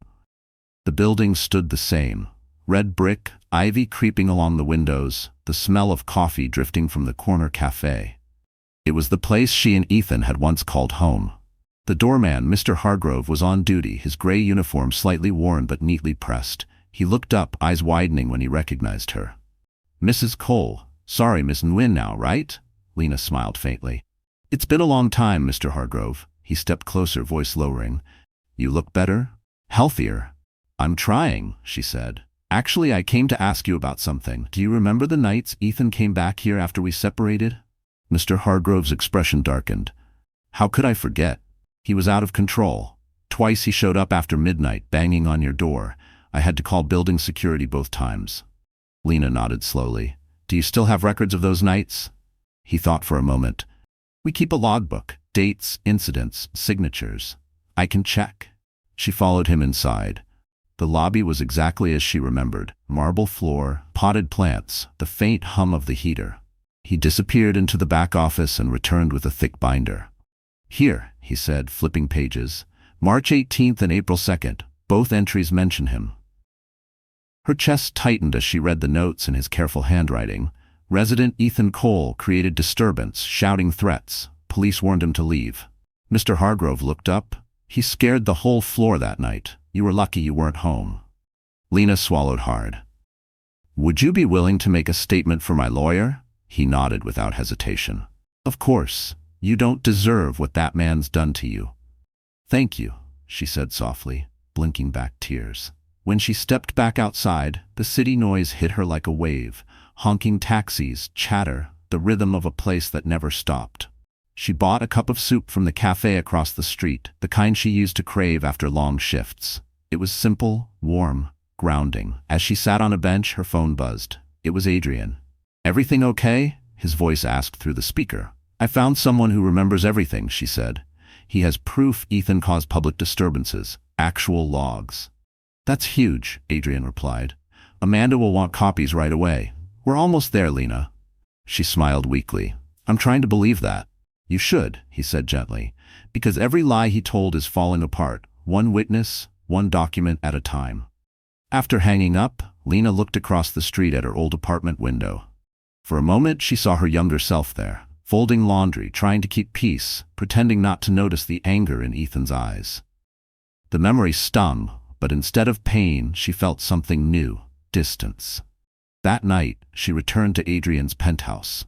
The buildings stood the same, red brick, ivy creeping along the windows, the smell of coffee drifting from the corner cafe. It was the place she and Ethan had once called home. The doorman, Mr. Hargrove, was on duty, his gray uniform slightly worn but neatly pressed. He looked up, eyes widening when he recognized her. Mrs. Cole, Sorry, Miss Nguyen now, right? Lena smiled faintly. It's been a long time, Mr. Hargrove. He stepped closer, voice lowering. You look better? Healthier. I'm trying, she said. Actually, I came to ask you about something. Do you remember the nights Ethan came back here after we separated? Mr. Hargrove's expression darkened. How could I forget? He was out of control. Twice he showed up after midnight, banging on your door. I had to call building security both times. Lena nodded slowly. Do you still have records of those nights? He thought for a moment. We keep a logbook, dates, incidents, signatures. I can check. She followed him inside. The lobby was exactly as she remembered. Marble floor, potted plants, the faint hum of the heater. He disappeared into the back office and returned with a thick binder. Here, he said, flipping pages. March 18th and April 2nd. Both entries mention him. Her chest tightened as she read the notes in his careful handwriting. Resident Ethan Cole created disturbance, shouting threats. Police warned him to leave. Mr. Hargrove looked up. He scared the whole floor that night. You were lucky you weren't home. Lena swallowed hard. Would you be willing to make a statement for my lawyer? He nodded without hesitation. Of course. You don't deserve what that man's done to you. Thank you, she said softly, blinking back tears. When she stepped back outside, the city noise hit her like a wave. Honking taxis, chatter, the rhythm of a place that never stopped. She bought a cup of soup from the cafe across the street, the kind she used to crave after long shifts. It was simple, warm, grounding. As she sat on a bench, her phone buzzed. It was Adrian. Everything okay? His voice asked through the speaker. I found someone who remembers everything, she said. He has proof Ethan caused public disturbances, actual logs. That's huge, Adrian replied. Amanda will want copies right away. We're almost there, Lena. She smiled weakly. I'm trying to believe that. You should, he said gently, because every lie he told is falling apart, one witness, one document at a time. After hanging up, Lena looked across the street at her old apartment window. For a moment, she saw her younger self there, folding laundry, trying to keep peace, pretending not to notice the anger in Ethan's eyes. The memory stung, but instead of pain, she felt something new, distance. That night, she returned to Adrian's penthouse.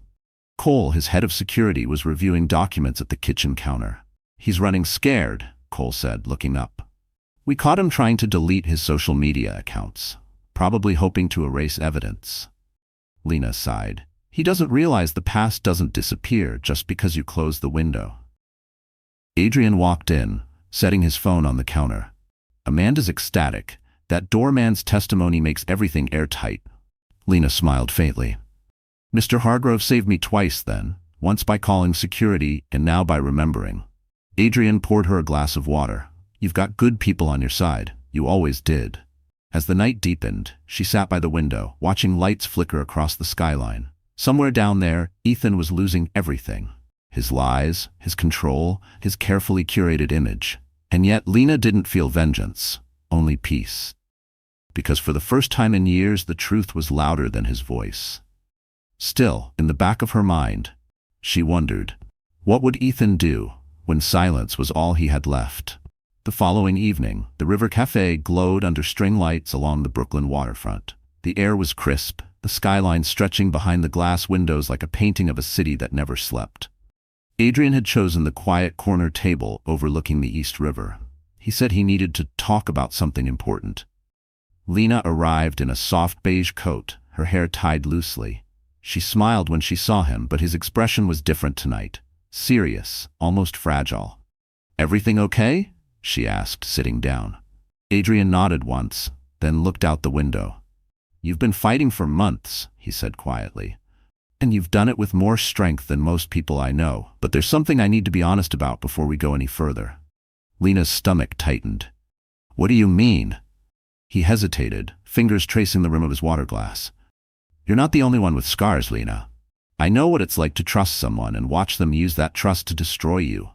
Cole, his head of security, was reviewing documents at the kitchen counter. He's running scared, Cole said, looking up. We caught him trying to delete his social media accounts, probably hoping to erase evidence. Lena sighed. He doesn't realize the past doesn't disappear just because you close the window. Adrian walked in, setting his phone on the counter. Amanda's ecstatic. That doorman's testimony makes everything airtight. Lena smiled faintly. Mr. Hargrove saved me twice then, once by calling security and now by remembering. Adrian poured her a glass of water. You've got good people on your side. You always did. As the night deepened, she sat by the window, watching lights flicker across the skyline. Somewhere down there, Ethan was losing everything. His lies, his control, his carefully curated image. And yet Lena didn't feel vengeance, only peace. Because for the first time in years, the truth was louder than his voice. Still, in the back of her mind, she wondered, what would Ethan do when silence was all he had left? The following evening, the River Cafe glowed under string lights along the Brooklyn waterfront. The air was crisp, the skyline stretching behind the glass windows like a painting of a city that never slept. Adrian had chosen the quiet corner table overlooking the East River. He said he needed to talk about something important. Lena arrived in a soft beige coat, her hair tied loosely. She smiled when she saw him, but his expression was different tonight. Serious, almost fragile. Everything okay? She asked, sitting down. Adrian nodded once, then looked out the window. You've been fighting for months, he said quietly. And you've done it with more strength than most people I know. But there's something I need to be honest about before we go any further. Lena's stomach tightened. What do you mean? He hesitated, fingers tracing the rim of his water glass. You're not the only one with scars, Lena. I know what it's like to trust someone and watch them use that trust to destroy you.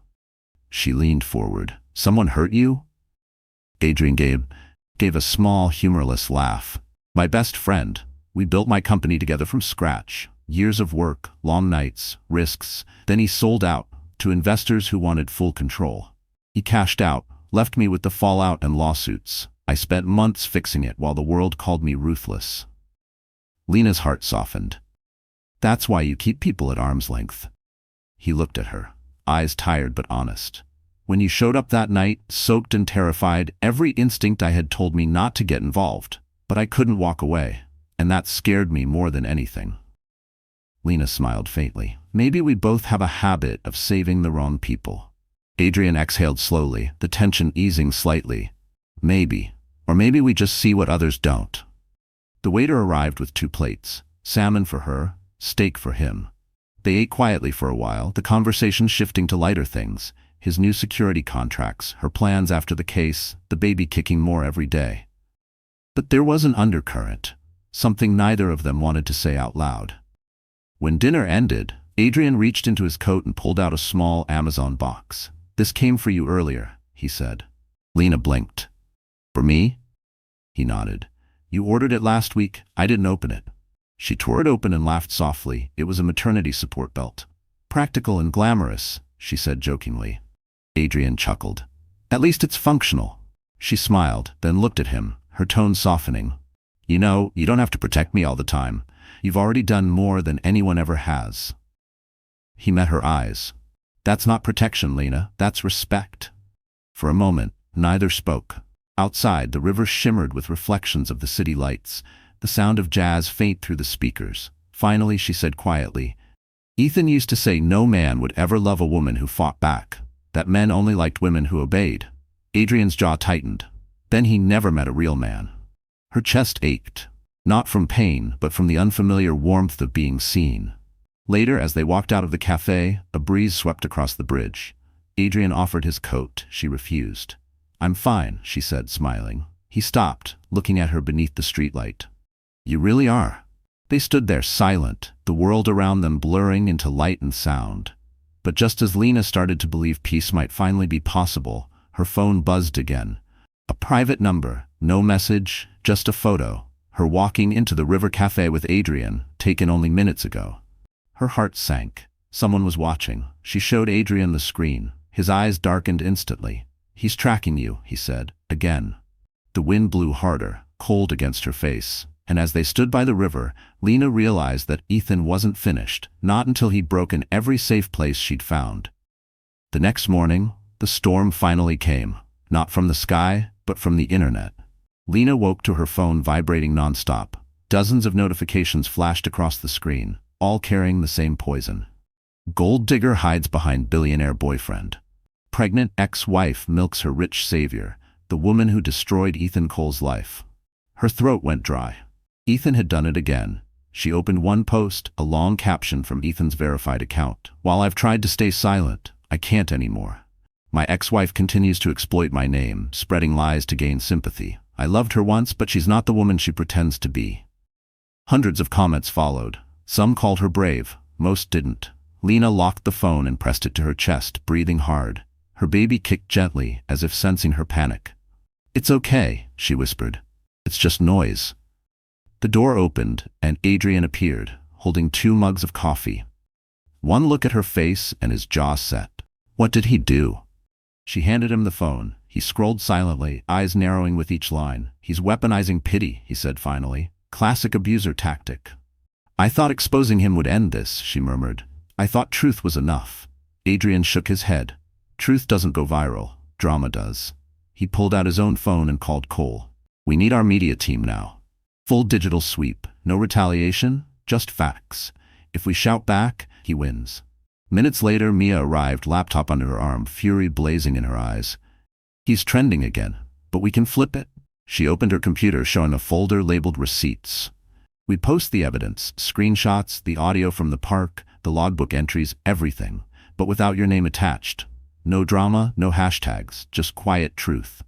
She leaned forward. Someone hurt you? Adrian gave a small, humorless laugh. My best friend. We built my company together from scratch. Years of work, long nights, risks. Then he sold out to investors who wanted full control. He cashed out, left me with the fallout and lawsuits. I spent months fixing it while the world called me ruthless. Lena's heart softened. That's why you keep people at arm's length. He looked at her, eyes tired but honest. When you showed up that night, soaked and terrified, every instinct I had told me not to get involved. But I couldn't walk away, and that scared me more than anything. Lena smiled faintly. Maybe we both have a habit of saving the wrong people. Adrian exhaled slowly, the tension easing slightly. Maybe. Or maybe we just see what others don't. The waiter arrived with 2 plates, salmon for her, steak for him. They ate quietly for a while, the conversation shifting to lighter things, his new security contracts, her plans after the case, the baby kicking more every day. But there was an undercurrent, something neither of them wanted to say out loud. When dinner ended, Adrian reached into his coat and pulled out a small Amazon box. "This came for you earlier," he said. Lena blinked. "For me?" He nodded. "You ordered it last week. I didn't open it." She tore it open and laughed softly. It was a maternity support belt. "Practical and glamorous," she said jokingly. Adrian chuckled. "At least it's functional." She smiled, then looked at him, her tone softening. "You know, you don't have to protect me all the time. You've already done more than anyone ever has." He met her eyes. "That's not protection, Lena. That's respect." For a moment, neither spoke. Outside, the river shimmered with reflections of the city lights, the sound of jazz faint through the speakers. Finally, she said quietly, "Ethan used to say no man would ever love a woman who fought back, that men only liked women who obeyed." Adrian's jaw tightened. Then he never met a real man. Her chest ached, not from pain, but from the unfamiliar warmth of being seen. Later, as they walked out of the cafe, a breeze swept across the bridge. Adrian offered his coat. She refused. "I'm fine," she said, smiling. He stopped, looking at her beneath the streetlight. "You really are." They stood there silent, the world around them blurring into light and sound. But just as Lena started to believe peace might finally be possible, her phone buzzed again. A private number, no message, just a photo. Her walking into the River Cafe with Adrian, taken only minutes ago. Her heart sank. Someone was watching. She showed Adrian the screen. His eyes darkened instantly. "He's tracking you," he said, again. The wind blew harder, cold against her face. And as they stood by the river, Lena realized that Ethan wasn't finished, not until he'd broken every safe place she'd found. The next morning, the storm finally came, not from the sky, but from the internet. Lena woke to her phone vibrating nonstop. Dozens of notifications flashed across the screen, all carrying the same poison. Gold digger hides behind billionaire boyfriend. Pregnant ex-wife milks her rich savior, the woman who destroyed Ethan Cole's life. Her throat went dry. Ethan had done it again. She opened one post, a long caption from Ethan's verified account. "While I've tried to stay silent, I can't anymore. My ex-wife continues to exploit my name, spreading lies to gain sympathy. I loved her once, but she's not the woman she pretends to be." Hundreds of comments followed. Some called her brave, most didn't. Lena locked the phone and pressed it to her chest, breathing hard. Her baby kicked gently, as if sensing her panic. "It's okay," she whispered. "It's just noise." The door opened, and Adrian appeared, holding 2 mugs of coffee. One look at her face, and his jaw set. What did he do? She handed him the phone. He scrolled silently, eyes narrowing with each line. "He's weaponizing pity," he said finally. "Classic abuser tactic." "I thought exposing him would end this," she murmured. "I thought truth was enough." Adrian shook his head. "Truth doesn't go viral. Drama does." He pulled out his own phone and called Cole. "We need our media team now. Full digital sweep. No retaliation, just facts. If we shout back, he wins." Minutes later, Mia arrived, laptop under her arm, fury blazing in her eyes. "He's trending again, but we can flip it." She opened her computer, showing a folder labeled receipts. "We post the evidence, screenshots, the audio from the park, the logbook entries, everything, but without your name attached. No drama, no hashtags, just quiet truth."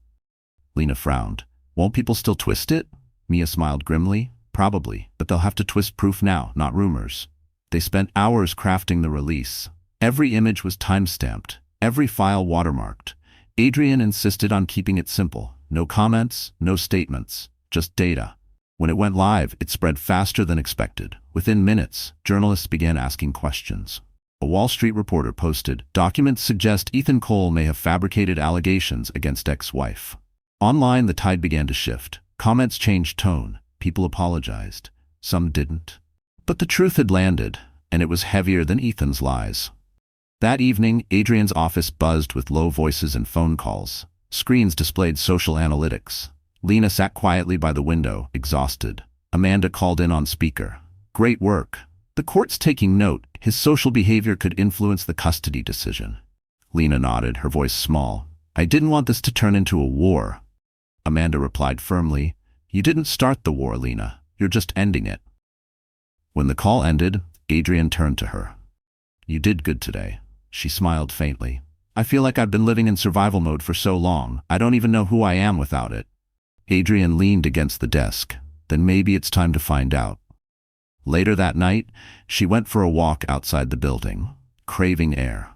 Lena frowned. "Won't people still twist it?" Mia smiled grimly. "Probably, but they'll have to twist proof now, not rumors." They spent hours crafting the release. Every image was time-stamped, every file watermarked. Adrian insisted on keeping it simple. No comments, no statements, just data. When it went live, it spread faster than expected. Within minutes, journalists began asking questions. A Wall Street reporter posted, "Documents suggest Ethan Cole may have fabricated allegations against ex-wife." Online, the tide began to shift. Comments changed tone. People apologized. Some didn't. But the truth had landed, and it was heavier than Ethan's lies. That evening, Adrian's office buzzed with low voices and phone calls. Screens displayed social analytics. Lena sat quietly by the window, exhausted. Amanda called in on speaker. "Great work. The court's taking note. His social behavior could influence the custody decision." Lena nodded, her voice small. "I didn't want this to turn into a war." Amanda replied firmly, "You didn't start the war, Lena. You're just ending it." When the call ended, Adrian turned to her. "You did good today." She smiled faintly. "I feel like I've been living in survival mode for so long, I don't even know who I am without it." Adrian leaned against the desk. "Then maybe it's time to find out." Later that night, she went for a walk outside the building, craving air.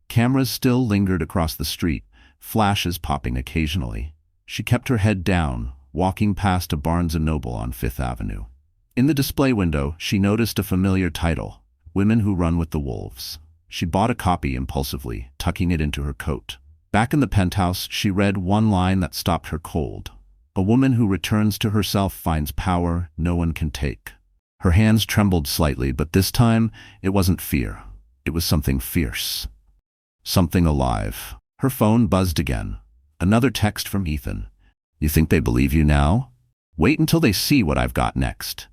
Cameras still lingered across the street, flashes popping occasionally. She kept her head down, walking past a Barnes & Noble on Fifth Avenue. In the display window, she noticed a familiar title, "Women Who Run with the Wolves." She bought a copy impulsively, tucking it into her coat. Back in the penthouse, she read one line that stopped her cold. "A woman who returns to herself finds power no one can take." Her hands trembled slightly, but this time it wasn't fear. It was something fierce. Something alive. Her phone buzzed again. Another text from Ethan. "You think they believe you now? Wait until they see what I've got next."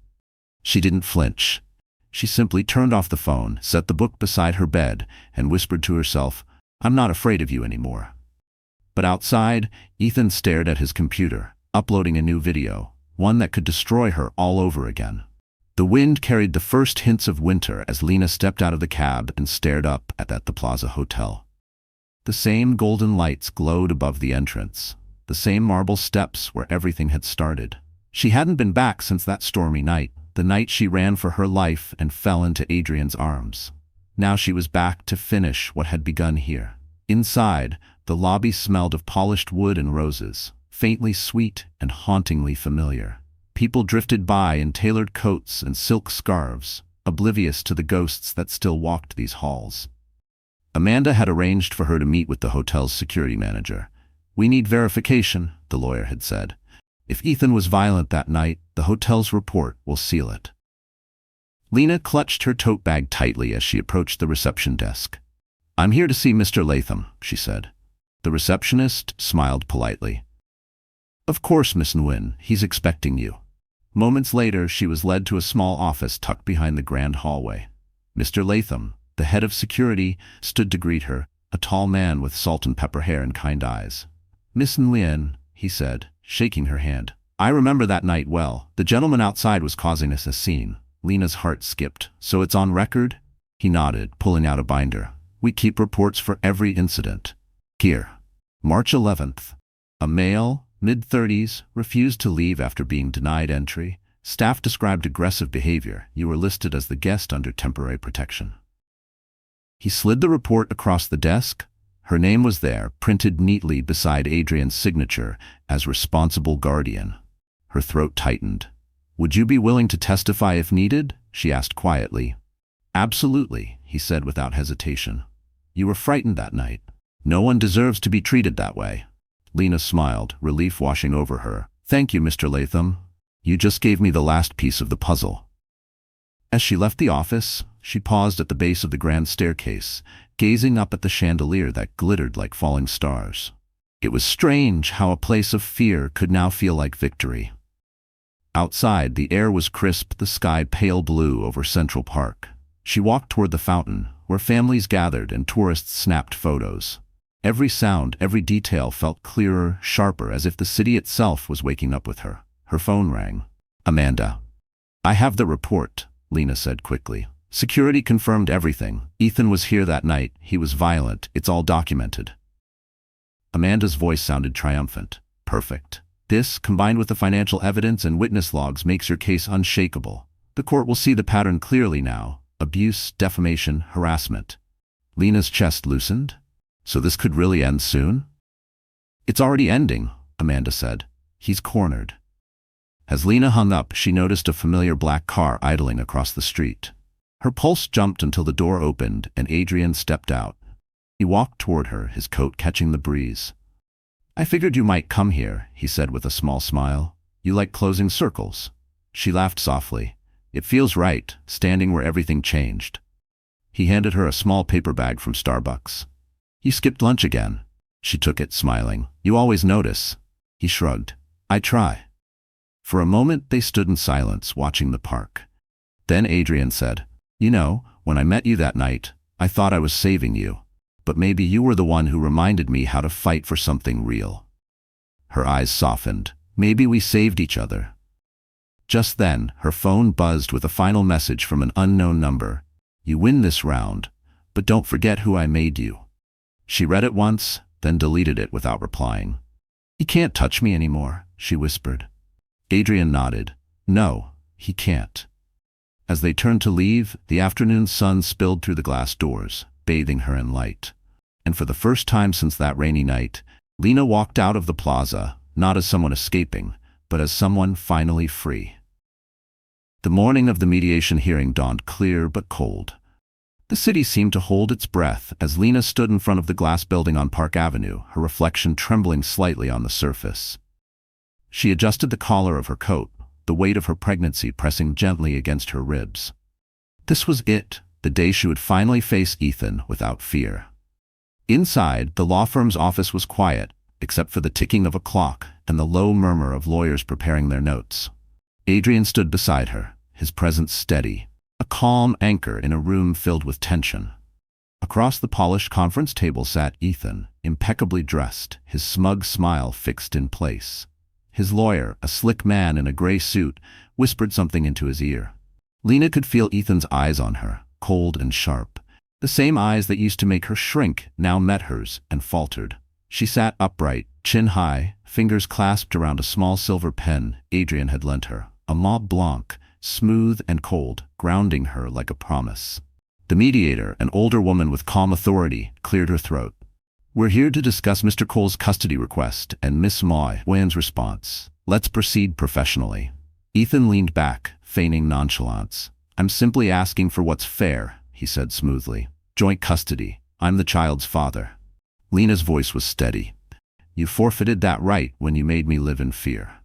She didn't flinch. She simply turned off the phone, set the book beside her bed, and whispered to herself, "I'm not afraid of you anymore." But outside, Ethan stared at his computer, uploading a new video, one that could destroy her all over again. The wind carried the first hints of winter as Lena stepped out of the cab and stared up at the Plaza Hotel. The same golden lights glowed above the entrance, the same marble steps where everything had started. She hadn't been back since that stormy night, the night she ran for her life and fell into Adrian's arms. Now she was back to finish what had begun here. Inside, the lobby smelled of polished wood and roses, faintly sweet and hauntingly familiar. People drifted by in tailored coats and silk scarves, oblivious to the ghosts that still walked these halls. Amanda had arranged for her to meet with the hotel's security manager. "We need verification," the lawyer had said. "If Ethan was violent that night, the hotel's report will seal it." Lena clutched her tote bag tightly as she approached the reception desk. "I'm here to see Mr. Latham," she said. The receptionist smiled politely. "Of course, Miss Nguyen, he's expecting you." Moments later, she was led to a small office tucked behind the grand hallway. Mr. Latham, the head of security, stood to greet her, a tall man with salt and pepper hair and kind eyes. "Miss Nguyen," he said, shaking her hand. "I remember that night well. The gentleman outside was causing us a scene." Lena's heart skipped. "So it's on record?" He nodded, pulling out a binder. "We keep reports for every incident. Here. March 11th. A male, mid-30s, refused to leave after being denied entry. Staff described aggressive behavior. You were listed as the guest under temporary protection." He slid the report across the desk. Her name was there, printed neatly beside Adrian's signature as responsible guardian. Her throat tightened. "Would you be willing to testify if needed?" she asked quietly. "Absolutely," he said without hesitation. "You were frightened that night. No one deserves to be treated that way." Lena smiled, relief washing over her. "Thank you, Mr. Latham. You just gave me the last piece of the puzzle." As she left the office, she paused at the base of the grand staircase, gazing up at the chandelier that glittered like falling stars. It was strange how a place of fear could now feel like victory. Outside, the air was crisp, the sky pale blue over Central Park. She walked toward the fountain, where families gathered and tourists snapped photos. Every sound, every detail felt clearer, sharper, as if the city itself was waking up with her. Her phone rang. "Amanda." "I have the report," Lena said quickly. "Security confirmed everything. Ethan was here that night. He was violent. It's all documented." Amanda's voice sounded triumphant. "Perfect. This, combined with the financial evidence and witness logs, makes your case unshakable. The court will see the pattern clearly now. Abuse, defamation, harassment." Lena's chest loosened. So this could really end soon? "It's already ending," Amanda said. "He's cornered." As Lena hung up, she noticed a familiar black car idling across the street. Her pulse jumped until the door opened and Adrian stepped out. He walked toward her, his coat catching the breeze. "I figured you might come here," he said with a small smile. "You like closing circles." She laughed softly. It feels right, standing where everything changed. He handed her a small paper bag from Starbucks. You skipped lunch again. She took it, smiling. You always notice. He shrugged. I try. For a moment they stood in silence, watching the park. Then Adrian said, You know, when I met you that night, I thought I was saving you. But maybe you were the one who reminded me how to fight for something real. Her eyes softened. Maybe we saved each other. Just then, her phone buzzed with a final message from an unknown number. You win this round, but don't forget who I made you. She read it once, then deleted it without replying. He can't touch me anymore, she whispered. Adrian nodded. No, he can't. As they turned to leave, the afternoon sun spilled through the glass doors, bathing her in light. And for the first time since that rainy night, Lena walked out of the plaza, not as someone escaping, but as someone finally free. The morning of the mediation hearing dawned clear but cold. The city seemed to hold its breath as Lena stood in front of the glass building on Park Avenue, her reflection trembling slightly on the surface. She adjusted the collar of her coat, the weight of her pregnancy pressing gently against her ribs. This was it, the day she would finally face Ethan without fear. Inside, the law firm's office was quiet, except for the ticking of a clock and the low murmur of lawyers preparing their notes. Adrian stood beside her, his presence steady, a calm anchor in a room filled with tension. Across the polished conference table sat Ethan, impeccably dressed, his smug smile fixed in place. His lawyer, a slick man in a gray suit, whispered something into his ear. Lena could feel Ethan's eyes on her, cold and sharp. The same eyes that used to make her shrink now met hers and faltered. She sat upright, chin high, fingers clasped around a small silver pen Adrian had lent her, a Mont Blanc, smooth and cold, grounding her like a promise. The mediator, an older woman with calm authority, cleared her throat. We're here to discuss Mr. Cole's custody request and Miss Moy Wan's response. Let's proceed professionally. Ethan leaned back, feigning nonchalance. I'm simply asking for what's fair, he said smoothly. Joint custody. I'm the child's father. Lena's voice was steady. You forfeited that right when you made me live in fear.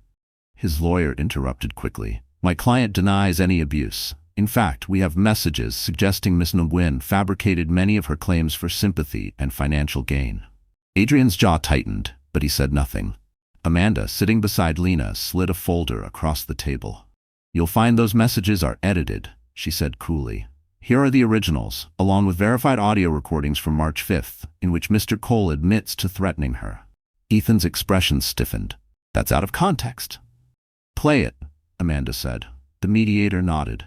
His lawyer interrupted quickly. My client denies any abuse. In fact, we have messages suggesting Miss Nguyen fabricated many of her claims for sympathy and financial gain. Adrian's jaw tightened, but he said nothing. Amanda, sitting beside Lena, slid a folder across the table. You'll find those messages are edited, she said coolly. Here are the originals, along with verified audio recordings from March 5th, in which Mr. Cole admits to threatening her. Ethan's expression stiffened. That's out of context. Play it, Amanda said. The mediator nodded.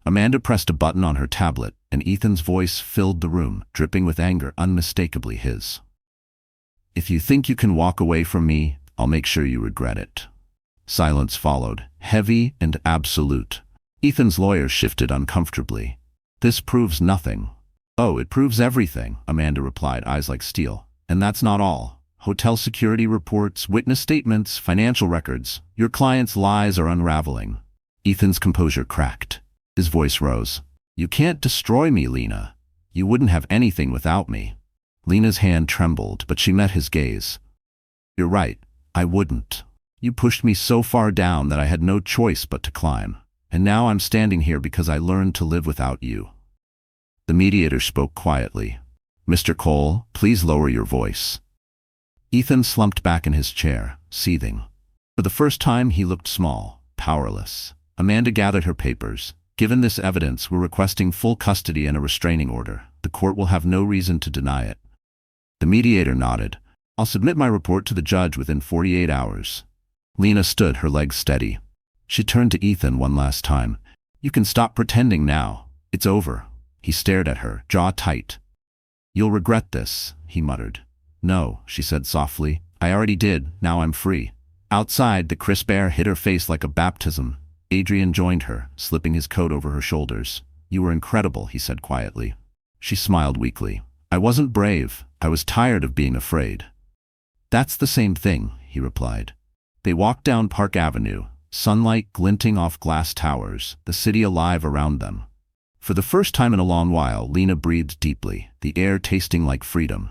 Amanda pressed a button on her tablet, and Ethan's voice filled the room, dripping with anger unmistakably his. If you think you can walk away from me, I'll make sure you regret it. Silence followed, heavy and absolute. Ethan's lawyer shifted uncomfortably. This proves nothing. Oh, it proves everything, Amanda replied, eyes like steel. And that's not all. Hotel security reports, witness statements, financial records. Your client's lies are unraveling. Ethan's composure cracked. His voice rose. You can't destroy me, Lena. You wouldn't have anything without me. Lena's hand trembled, but she met his gaze. You're right, I wouldn't. You pushed me so far down that I had no choice but to climb. And now I'm standing here because I learned to live without you. The mediator spoke quietly. Mr. Cole, please lower your voice. Ethan slumped back in his chair, seething. For the first time he looked small, powerless. Amanda gathered her papers. Given this evidence, we're requesting full custody and a restraining order. The court will have no reason to deny it. The mediator nodded. I'll submit my report to the judge within 48 hours. Lena stood, her legs steady. She turned to Ethan one last time. You can stop pretending now. It's over. He stared at her, jaw tight. You'll regret this, he muttered. No, she said softly. I already did. Now I'm free. Outside, the crisp air hit her face like a baptism. Adrian joined her, slipping his coat over her shoulders. You were incredible, he said quietly. She smiled weakly. I wasn't brave. I was tired of being afraid. That's the same thing, he replied. They walked down Park Avenue, sunlight glinting off glass towers, the city alive around them. For the first time in a long while, Lena breathed deeply, the air tasting like freedom.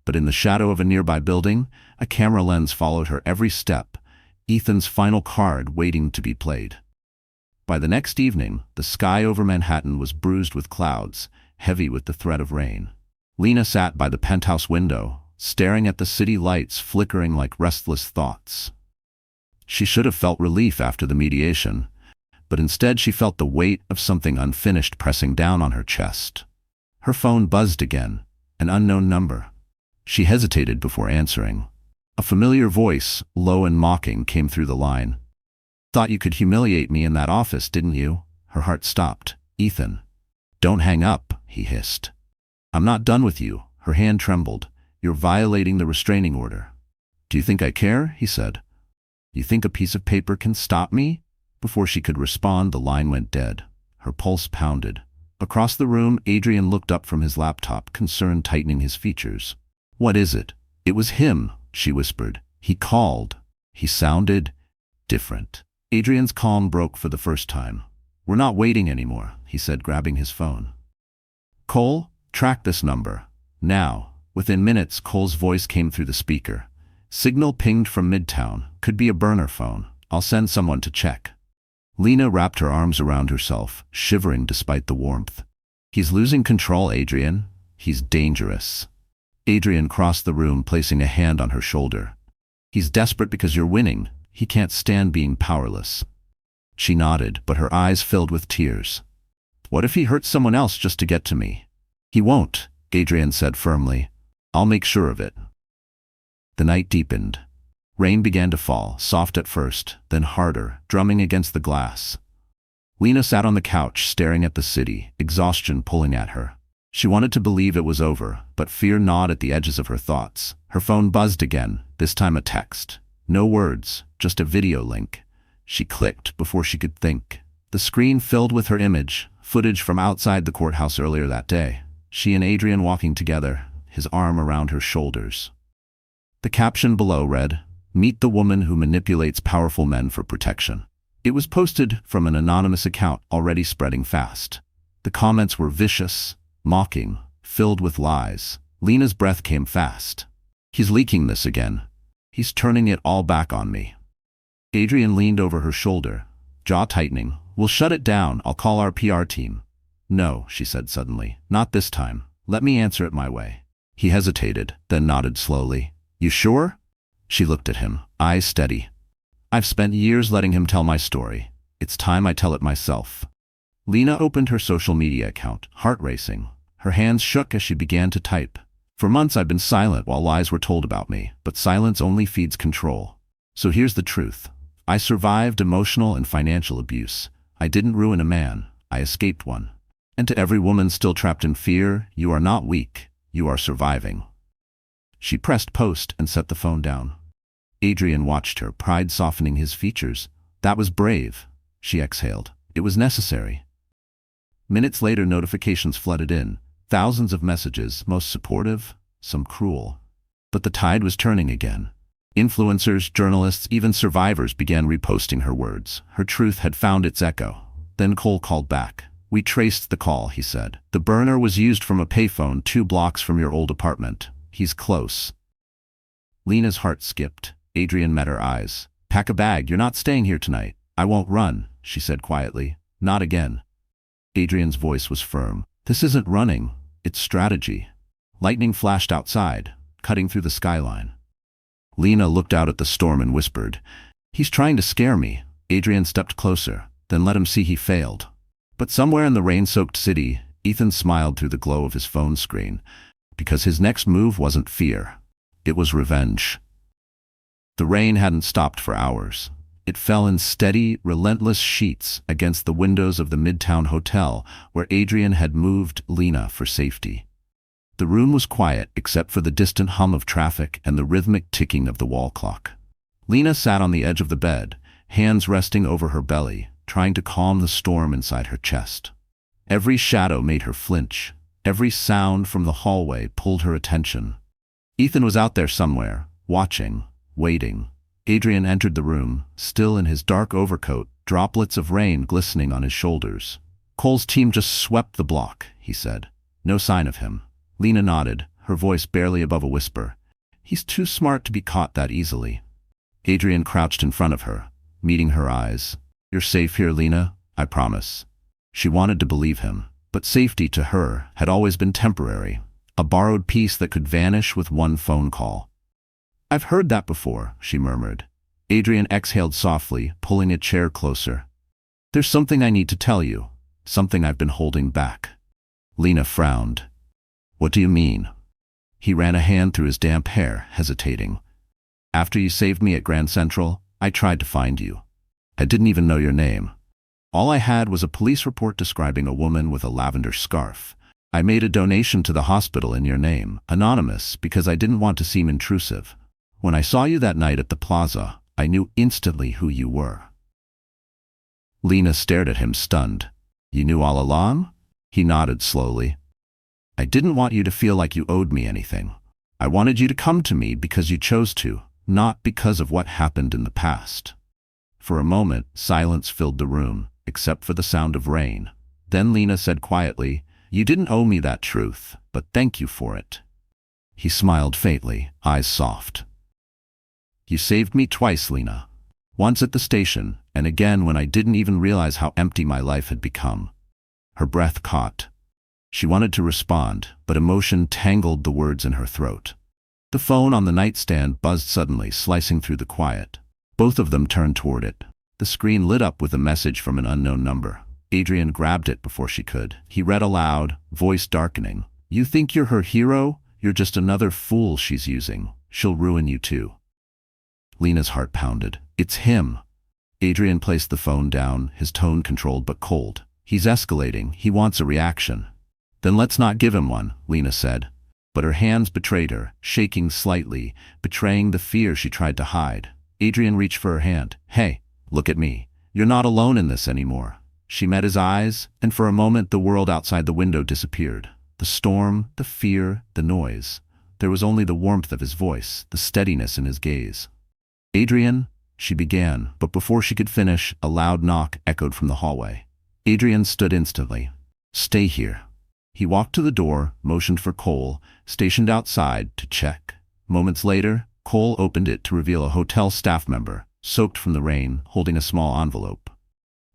But in the shadow of a nearby building, a camera lens followed her every step, Ethan's final card waiting to be played. By the next evening, the sky over Manhattan was bruised with clouds, heavy with the threat of rain. Lena sat by the penthouse window, staring at the city lights flickering like restless thoughts. She should have felt relief after the mediation, but instead she felt the weight of something unfinished pressing down on her chest. Her phone buzzed again, an unknown number. She hesitated before answering. A familiar voice, low and mocking, came through the line. "Thought you could humiliate me in that office, didn't you?" Her heart stopped. "Ethan." "Don't hang up," he hissed. "I'm not done with you." Her hand trembled. "You're violating the restraining order." "Do you think I care?" he said. "You think a piece of paper can stop me?" Before she could respond, the line went dead. Her pulse pounded. Across the room, Adrian looked up from his laptop, concern tightening his features. "What is it?" "It was him," she whispered. "He called." He sounded different. Adrian's calm broke for the first time. "We're not waiting anymore," he said, grabbing his phone. "Cole, track this number. Now." Within minutes, Cole's voice came through the speaker. "Signal pinged from Midtown. Could be a burner phone. I'll send someone to check." Lena wrapped her arms around herself, shivering despite the warmth. "He's losing control, Adrian. He's dangerous." Adrian crossed the room, placing a hand on her shoulder. "He's desperate because you're winning. He can't stand being powerless." She nodded, but her eyes filled with tears. "What if he hurts someone else just to get to me?" "He won't," Adrian said firmly. "I'll make sure of it." The night deepened. Rain began to fall, soft at first, then harder, drumming against the glass. Lena sat on the couch, staring at the city, exhaustion pulling at her. She wanted to believe it was over, but fear gnawed at the edges of her thoughts. Her phone buzzed again, this time a text. No words, just a video link. She clicked before she could think. The screen filled with her image, footage from outside the courthouse earlier that day. She and Adrian walking together, his arm around her shoulders. The caption below read, "Meet the woman who manipulates powerful men for protection." It was posted from an anonymous account already spreading fast. The comments were vicious, mocking, filled with lies. Lena's breath came fast. "He's leaking this again. He's turning it all back on me." Adrian leaned over her shoulder, jaw tightening. "We'll shut it down. I'll call our PR team." "No," she said suddenly. "Not this time. Let me answer it my way." He hesitated, then nodded slowly. "You sure?" She looked at him, eyes steady. "I've spent years letting him tell my story. It's time I tell it myself." Lena opened her social media account, heart racing. Her hands shook as she began to type. "For months I've been silent while lies were told about me, but silence only feeds control. So here's the truth. I survived emotional and financial abuse. I didn't ruin a man. I escaped one. And to every woman still trapped in fear, you are not weak. You are surviving." She pressed post and set the phone down. Adrian watched her, pride softening his features. "That was brave," she exhaled. "It was necessary." Minutes later, notifications flooded in. Thousands of messages, most supportive, some cruel. But the tide was turning again. Influencers, journalists, even survivors began reposting her words. Her truth had found its echo. Then Cole called back. "We traced the call," he said. "The burner was used from a payphone 2 blocks from your old apartment. He's close." Lena's heart skipped. Adrian met her eyes. "Pack a bag. You're not staying here tonight." "I won't run," she said quietly. "Not again." Adrian's voice was firm. "This isn't running. It's strategy." Lightning flashed outside, cutting through the skyline. Lena looked out at the storm and whispered, "He's trying to scare me." Adrian stepped closer, then let him see he failed. But somewhere in the rain-soaked city, Ethan smiled through the glow of his phone screen, because his next move wasn't fear. It was revenge. The rain hadn't stopped for hours. It fell in steady, relentless sheets against the windows of the Midtown Hotel where Adrian had moved Lena for safety. The room was quiet except for the distant hum of traffic and the rhythmic ticking of the wall clock. Lena sat on the edge of the bed, hands resting over her belly, trying to calm the storm inside her chest. Every shadow made her flinch. Every sound from the hallway pulled her attention. Ethan was out there somewhere, watching, waiting. Adrian entered the room, still in his dark overcoat, droplets of rain glistening on his shoulders. "Cole's team just swept the block," he said. "No sign of him." Lena nodded, her voice barely above a whisper. "He's too smart to be caught that easily." Adrian crouched in front of her, meeting her eyes. "You're safe here, Lena. I promise. She wanted to believe him, but safety to her had always been temporary, a borrowed peace that could vanish with one phone call. I've heard that before, she murmured. Adrian exhaled softly, pulling a chair closer. There's something I need to tell you, something I've been holding back. Lena frowned. What do you mean? He ran a hand through his damp hair, hesitating. After you saved me at Grand Central, I tried to find you. I didn't even know your name. All I had was a police report describing a woman with a lavender scarf. I made a donation to the hospital in your name, anonymous, because I didn't want to seem intrusive. When I saw you that night at the plaza, I knew instantly who you were. Lena stared at him, stunned. You knew all along? He nodded slowly. I didn't want you to feel like you owed me anything. I wanted you to come to me because you chose to, not because of what happened in the past. For a moment, silence filled the room, except for the sound of rain. Then Lena said quietly, You didn't owe me that truth, but thank you for it. He smiled faintly, eyes soft. You saved me twice, Lena. Once at the station, and again when I didn't even realize how empty my life had become. Her breath caught. She wanted to respond, but emotion tangled the words in her throat. The phone on the nightstand buzzed suddenly, slicing through the quiet. Both of them turned toward it. The screen lit up with a message from an unknown number. Adrian grabbed it before she could. He read aloud, voice darkening. You think you're her hero? You're just another fool she's using. She'll ruin you too. Lena's heart pounded. It's him. Adrian placed the phone down, his tone controlled but cold. He's escalating. He wants a reaction. Then let's not give him one, Lena said. But her hands betrayed her, shaking slightly, betraying the fear she tried to hide. Adrian reached for her hand. Hey, look at me. You're not alone in this anymore. She met his eyes, and for a moment the world outside the window disappeared. The storm, the fear, the noise. There was only the warmth of his voice, the steadiness in his gaze. Adrian, she began, but before she could finish, a loud knock echoed from the hallway. Adrian stood instantly. Stay here. He walked to the door, motioned for Cole, stationed outside, to check. Moments later, Cole opened it to reveal a hotel staff member, soaked from the rain, holding a small envelope.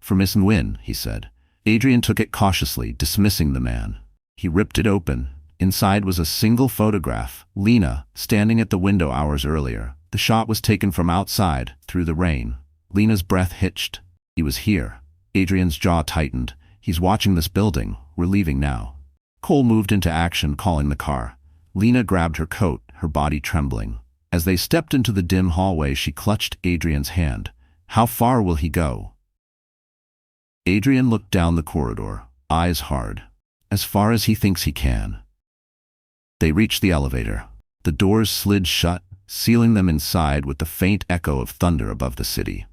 For Miss Nguyen, he said. Adrian took it cautiously, dismissing the man. He ripped it open. Inside was a single photograph, Lena, standing at the window hours earlier. The shot was taken from outside, through the rain. Lena's breath hitched. He was here. Adrian's jaw tightened. He's watching this building. We're leaving now. Cole moved into action, calling the car. Lena grabbed her coat, her body trembling. As they stepped into the dim hallway, she clutched Adrian's hand. How far will he go? Adrian looked down the corridor, eyes hard. As far as he thinks he can. They reached the elevator. The doors slid shut, sealing them inside with the faint echo of thunder above the city.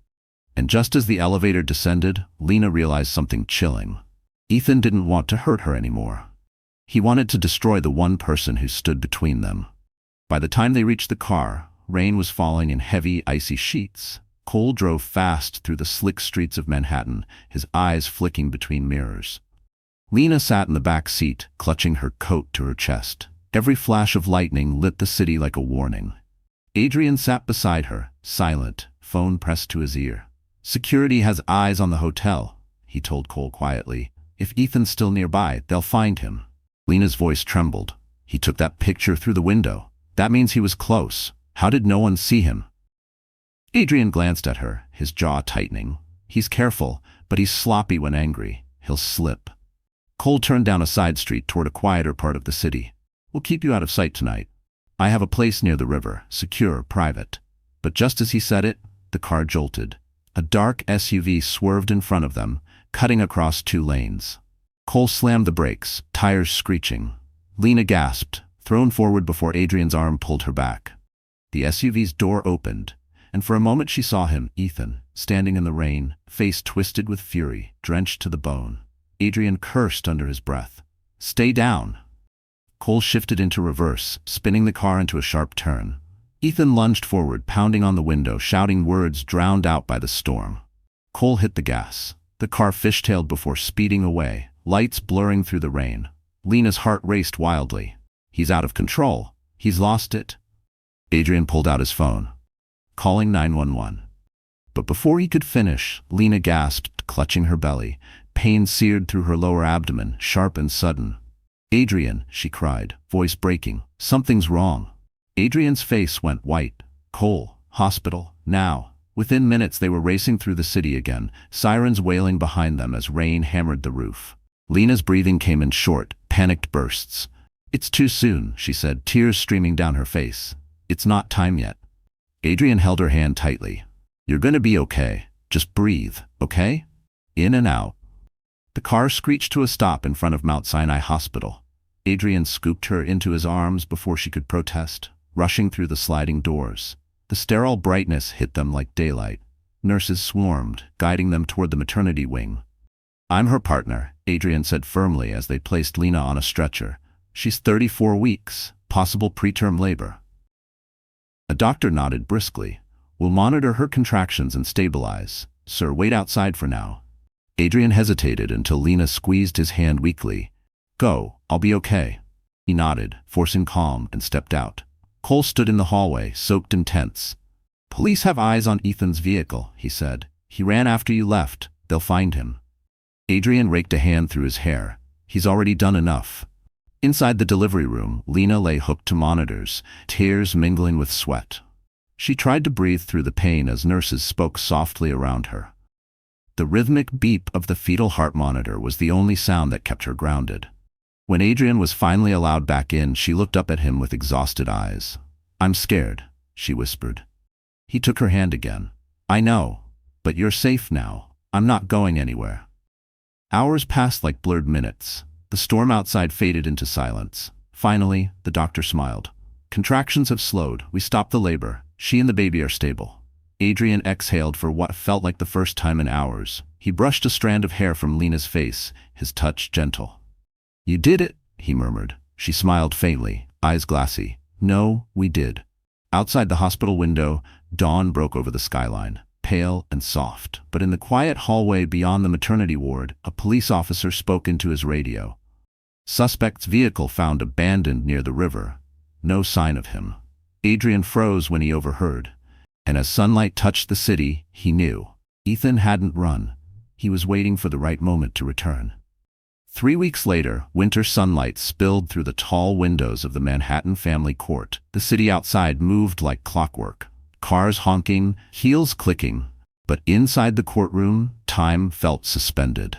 And just as the elevator descended, Lena realized something chilling. Ethan didn't want to hurt her anymore. He wanted to destroy the one person who stood between them. By the time they reached the car, rain was falling in heavy, icy sheets. Cole drove fast through the slick streets of Manhattan, his eyes flicking between mirrors. Lena sat in the back seat, clutching her coat to her chest. Every flash of lightning lit the city like a warning. Adrian sat beside her, silent, phone pressed to his ear. Security has eyes on the hotel, he told Cole quietly. If Ethan's still nearby, they'll find him. Lena's voice trembled. He took that picture through the window. That means he was close. How did no one see him? Adrian glanced at her, his jaw tightening. He's careful, but he's sloppy when angry. He'll slip. Cole turned down a side street toward a quieter part of the city. We'll keep you out of sight tonight. I have a place near the river, secure, private. But just as he said it, the car jolted. A dark SUV swerved in front of them, cutting across 2 lanes. Cole slammed the brakes, tires screeching. Lena gasped, thrown forward before Adrian's arm pulled her back. The SUV's door opened, and for a moment she saw him, Ethan, standing in the rain, face twisted with fury, drenched to the bone. Adrian cursed under his breath. Stay down. Cole shifted into reverse, spinning the car into a sharp turn. Ethan lunged forward, pounding on the window, shouting words drowned out by the storm. Cole hit the gas. The car fishtailed before speeding away, lights blurring through the rain. Lena's heart raced wildly. He's out of control. He's lost it. Adrian pulled out his phone. Calling 911. But before he could finish, Lena gasped, clutching her belly. Pain seared through her lower abdomen, sharp and sudden. "Adrian," she cried, voice breaking. "Something's wrong." Adrian's face went white. "Cole, hospital, now." Within minutes they were racing through the city again, sirens wailing behind them as rain hammered the roof. Lena's breathing came in short, panicked bursts. "It's too soon," she said, tears streaming down her face. "It's not time yet." Adrian held her hand tightly. "You're gonna be okay. Just breathe, okay? In and out." The car screeched to a stop in front of Mount Sinai Hospital. Adrian scooped her into his arms before she could protest, rushing through the sliding doors. The sterile brightness hit them like daylight. Nurses swarmed, guiding them toward the maternity wing. "I'm her partner," Adrian said firmly as they placed Lena on a stretcher. "She's 34 weeks, possible preterm labor." A doctor nodded briskly. "We'll monitor her contractions and stabilize. Sir, wait outside for now." Adrian hesitated until Lena squeezed his hand weakly. "Go, I'll be okay." He nodded, forcing calm, and stepped out. Cole stood in the hallway, soaked and tense. "Police have eyes on Ethan's vehicle," he said. "He ran after you left. They'll find him." Adrian raked a hand through his hair. "He's already done enough." Inside the delivery room, Lena lay hooked to monitors, tears mingling with sweat. She tried to breathe through the pain as nurses spoke softly around her. The rhythmic beep of the fetal heart monitor was the only sound that kept her grounded. When Adrian was finally allowed back in, she looked up at him with exhausted eyes. "I'm scared," she whispered. He took her hand again. "I know, but you're safe now. I'm not going anywhere." Hours passed like blurred minutes. The storm outside faded into silence. Finally, the doctor smiled. "Contractions have slowed. We stopped the labor. She and the baby are stable." Adrian exhaled for what felt like the first time in hours. He brushed a strand of hair from Lena's face, his touch gentle. "You did it," he murmured. She smiled faintly, eyes glassy. "No, we did." Outside the hospital window, dawn broke over the skyline, pale and soft. But in the quiet hallway beyond the maternity ward, a police officer spoke into his radio. "Suspect's vehicle found abandoned near the river. No sign of him." Adrian froze when he overheard. And as sunlight touched the city, he knew. Ethan hadn't run. He was waiting for the right moment to return. 3 weeks later, winter sunlight spilled through the tall windows of the Manhattan family court. The city outside moved like clockwork. Cars honking, heels clicking. But inside the courtroom, time felt suspended.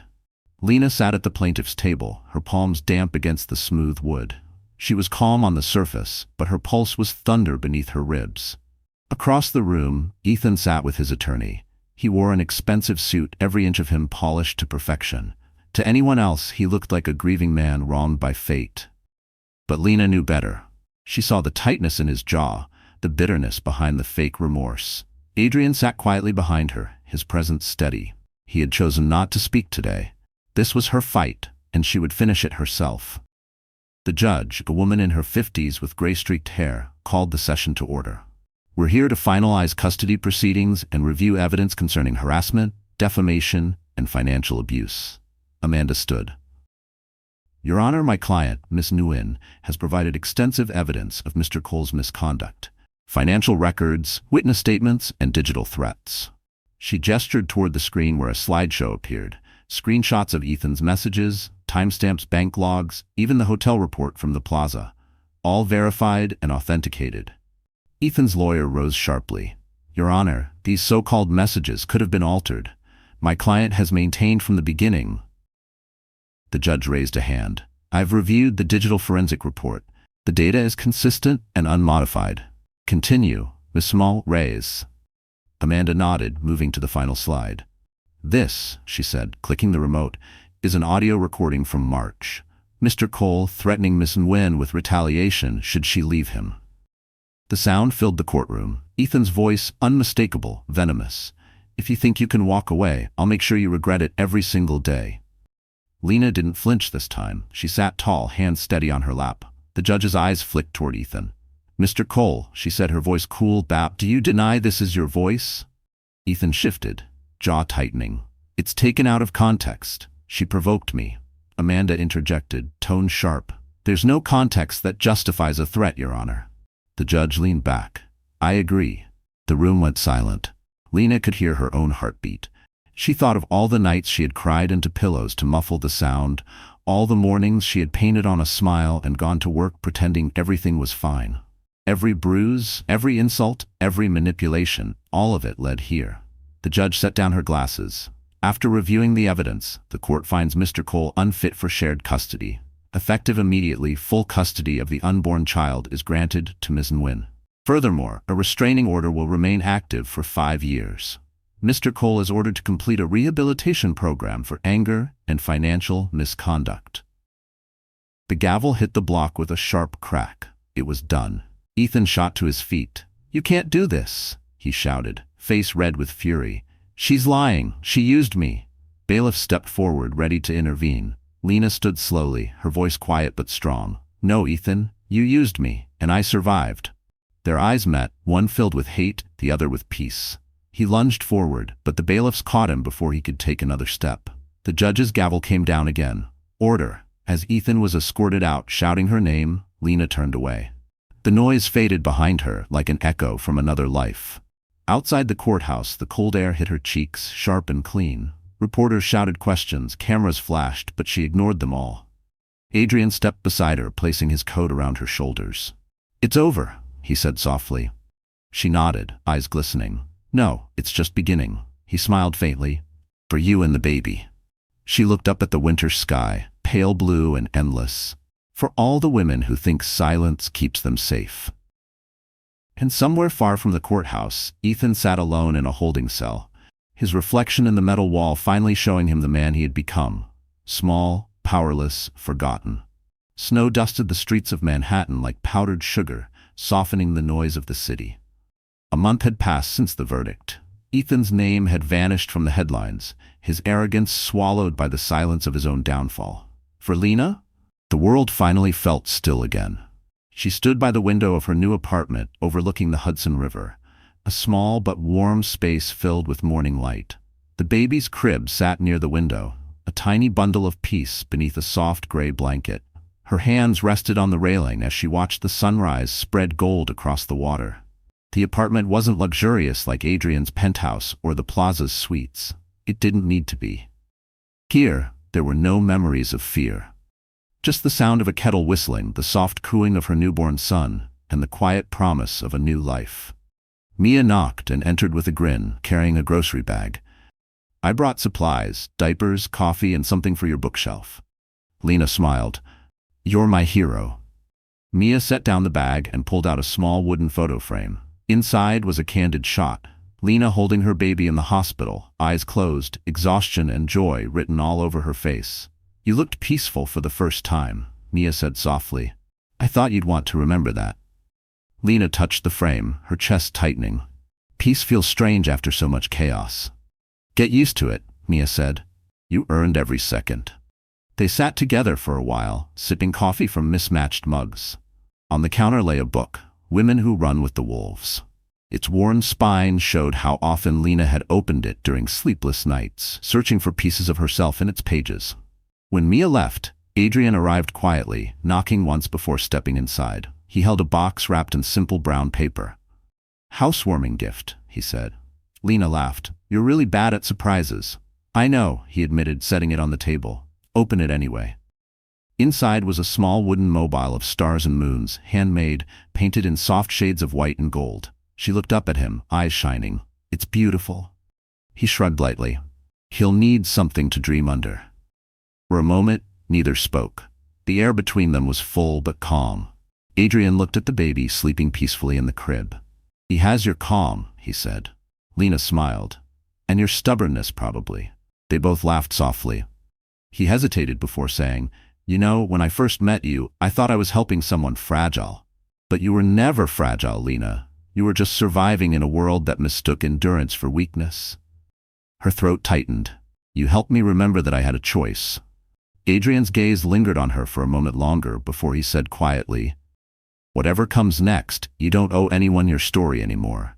Lena sat at the plaintiff's table, her palms damp against the smooth wood. She was calm on the surface, but her pulse was thunder beneath her ribs. Across the room, Ethan sat with his attorney. He wore an expensive suit, every inch of him polished to perfection. To anyone else, he looked like a grieving man wronged by fate. But Lena knew better. She saw the tightness in his jaw, the bitterness behind the fake remorse. Adrian sat quietly behind her, his presence steady. He had chosen not to speak today. This was her fight, and she would finish it herself. The judge, a woman in her 50s with gray-streaked hair, called the session to order. "We're here to finalize custody proceedings and review evidence concerning harassment, defamation, and financial abuse." Amanda stood. "Your Honor, my client, Miss Nguyen, has provided extensive evidence of Mr. Cole's misconduct. Financial records, witness statements, and digital threats." She gestured toward the screen where a slideshow appeared. Screenshots of Ethan's messages, timestamps, bank logs, even the hotel report from the plaza. All verified and authenticated. Ethan's lawyer rose sharply. "Your Honor, these so-called messages could have been altered. My client has maintained from the beginning." The judge raised a hand. "I've reviewed the digital forensic report. The data is consistent and unmodified." "Continue, Ms. Small, Reyes." Amanda nodded, moving to the final slide. "This," she said, clicking the remote, "is an audio recording from March. Mr. Cole threatening Miss Nguyen with retaliation should she leave him." The sound filled the courtroom. Ethan's voice, unmistakable, venomous. "If you think you can walk away, I'll make sure you regret it every single day." Lena didn't flinch this time. She sat tall, hands steady on her lap. The judge's eyes flicked toward Ethan. "Mr. Cole," she said, her voice cool, "do you deny this is your voice?" Ethan shifted, jaw tightening. "It's taken out of context. She provoked me." Amanda interjected, tone sharp. "There's no context that justifies a threat, Your Honor." The judge leaned back. "I agree." The room went silent. Lena could hear her own heartbeat. She thought of all the nights she had cried into pillows to muffle the sound, all the mornings she had painted on a smile and gone to work pretending everything was fine. Every bruise, every insult, every manipulation, all of it led here. The judge set down her glasses. After reviewing the evidence, the court finds Mr. Cole unfit for shared custody. Effective immediately, full custody of the unborn child is granted to Ms. Nguyen. Furthermore, a restraining order will remain active for 5 years. Mr. Cole is ordered to complete a rehabilitation program for anger and financial misconduct. The gavel hit the block with a sharp crack. It was done. Ethan shot to his feet. "You can't do this," he shouted, face red with fury. "She's lying. She used me." Bailiff stepped forward, ready to intervene. Lena stood slowly, her voice quiet but strong. "No, Ethan, you used me, and I survived." Their eyes met, one filled with hate, the other with peace. He lunged forward, but the bailiffs caught him before he could take another step. The judge's gavel came down again. "Order." As Ethan was escorted out, shouting her name, Lena turned away. The noise faded behind her like an echo from another life. Outside the courthouse, the cold air hit her cheeks, sharp and clean. Reporters shouted questions, cameras flashed, but she ignored them all. Adrian stepped beside her, placing his coat around her shoulders. "It's over," he said softly. She nodded, eyes glistening. "No, it's just beginning." He smiled faintly. "For you and the baby." She looked up at the winter sky, pale blue and endless. For all the women who think silence keeps them safe. And somewhere far from the courthouse, Ethan sat alone in a holding cell, his reflection in the metal wall finally showing him the man he had become. Small, powerless, forgotten. Snow dusted the streets of Manhattan like powdered sugar, softening the noise of the city. A month had passed since the verdict. Ethan's name had vanished from the headlines, his arrogance swallowed by the silence of his own downfall. For Lena, the world finally felt still again. She stood by the window of her new apartment overlooking the Hudson River, a small but warm space filled with morning light. The baby's crib sat near the window, a tiny bundle of peace beneath a soft gray blanket. Her hands rested on the railing as she watched the sunrise spread gold across the water. The apartment wasn't luxurious like Adrian's penthouse or the plaza's suites. It didn't need to be. Here, there were no memories of fear. Just the sound of a kettle whistling, the soft cooing of her newborn son, and the quiet promise of a new life. Mia knocked and entered with a grin, carrying a grocery bag. "I brought supplies, diapers, coffee, and something for your bookshelf." Lena smiled. "You're my hero." Mia set down the bag and pulled out a small wooden photo frame. Inside was a candid shot. Lena holding her baby in the hospital, eyes closed, exhaustion and joy written all over her face. "You looked peaceful for the first time," Mia said softly. "I thought you'd want to remember that." Lena touched the frame, her chest tightening. "Peace feels strange after so much chaos." "Get used to it," Mia said. "You earned every second." They sat together for a while, sipping coffee from mismatched mugs. On the counter lay a book, Women Who Run with the Wolves. Its worn spine showed how often Lena had opened it during sleepless nights, searching for pieces of herself in its pages. When Mia left, Adrian arrived quietly, knocking once before stepping inside. He held a box wrapped in simple brown paper. "Housewarming gift," he said. Lena laughed. "You're really bad at surprises." "I know," he admitted, setting it on the table. "Open it anyway." Inside was a small wooden mobile of stars and moons, handmade, painted in soft shades of white and gold. She looked up at him, eyes shining. "It's beautiful." He shrugged lightly. "He'll need something to dream under." For a moment, neither spoke. The air between them was full but calm. Adrian looked at the baby sleeping peacefully in the crib. "He has your calm," he said. Lena smiled. "And your stubbornness, probably." They both laughed softly. He hesitated before saying, "You know, when I first met you, I thought I was helping someone fragile." "But you were never fragile, Lena. You were just surviving in a world that mistook endurance for weakness." Her throat tightened. "You helped me remember that I had a choice." Adrian's gaze lingered on her for a moment longer before he said quietly, "Whatever comes next, you don't owe anyone your story anymore.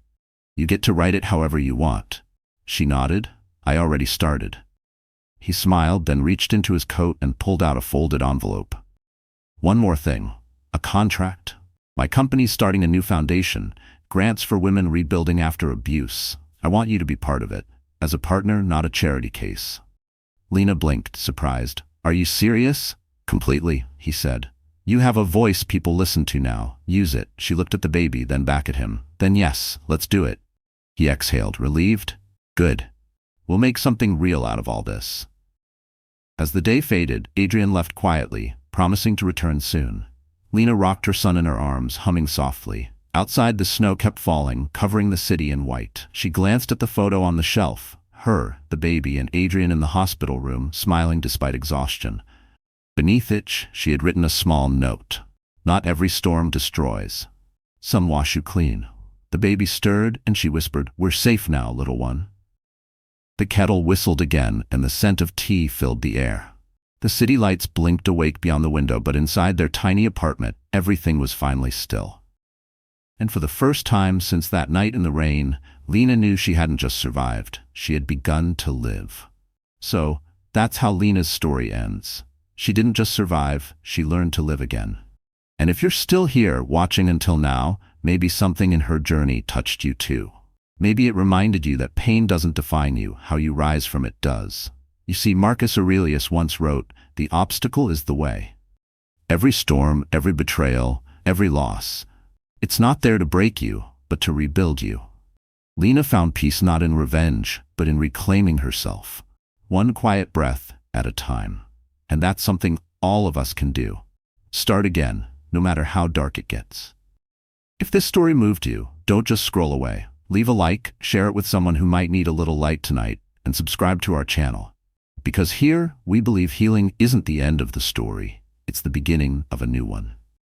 You get to write it however you want." She nodded. "I already started." He smiled, then reached into his coat and pulled out a folded envelope. "One more thing. A contract. My company's starting a new foundation, grants for women rebuilding after abuse. I want you to be part of it. As a partner, not a charity case. Lena blinked, surprised. Are you serious? Completely, he said. You have a voice people listen to now. Use it. She looked at the baby, then back at him. Then yes, let's do it. He exhaled, relieved. Good. We'll make something real out of all this. As the day faded, Adrian left quietly, promising to return soon. Lena rocked her son in her arms, humming softly. Outside, the snow kept falling, covering the city in white. She glanced at the photo on the shelf. Her, the baby, and Adrian in the hospital room, smiling despite exhaustion. Beneath it, she had written a small note. Not every storm destroys. Some wash you clean. The baby stirred, and she whispered, We're safe now, little one. The kettle whistled again, and the scent of tea filled the air. The city lights blinked awake beyond the window, but inside their tiny apartment, everything was finally still. And for the first time since that night in the rain, Lena knew she hadn't just survived. She had begun to live. So, that's how Lena's story ends. She didn't just survive, she learned to live again. And if you're still here, watching until now, maybe something in her journey touched you too. Maybe it reminded you that pain doesn't define you, how you rise from it does. You see, Marcus Aurelius once wrote, the obstacle is the way. Every storm, every betrayal, every loss, it's not there to break you, but to rebuild you. Lena found peace not in revenge, but in reclaiming herself. One quiet breath at a time. And that's something all of us can do. Start again, no matter how dark it gets. If this story moved you, don't just scroll away. Leave a like, share it with someone who might need a little light tonight, and subscribe to our channel. Because here, we believe healing isn't the end of the story, it's the beginning of a new one.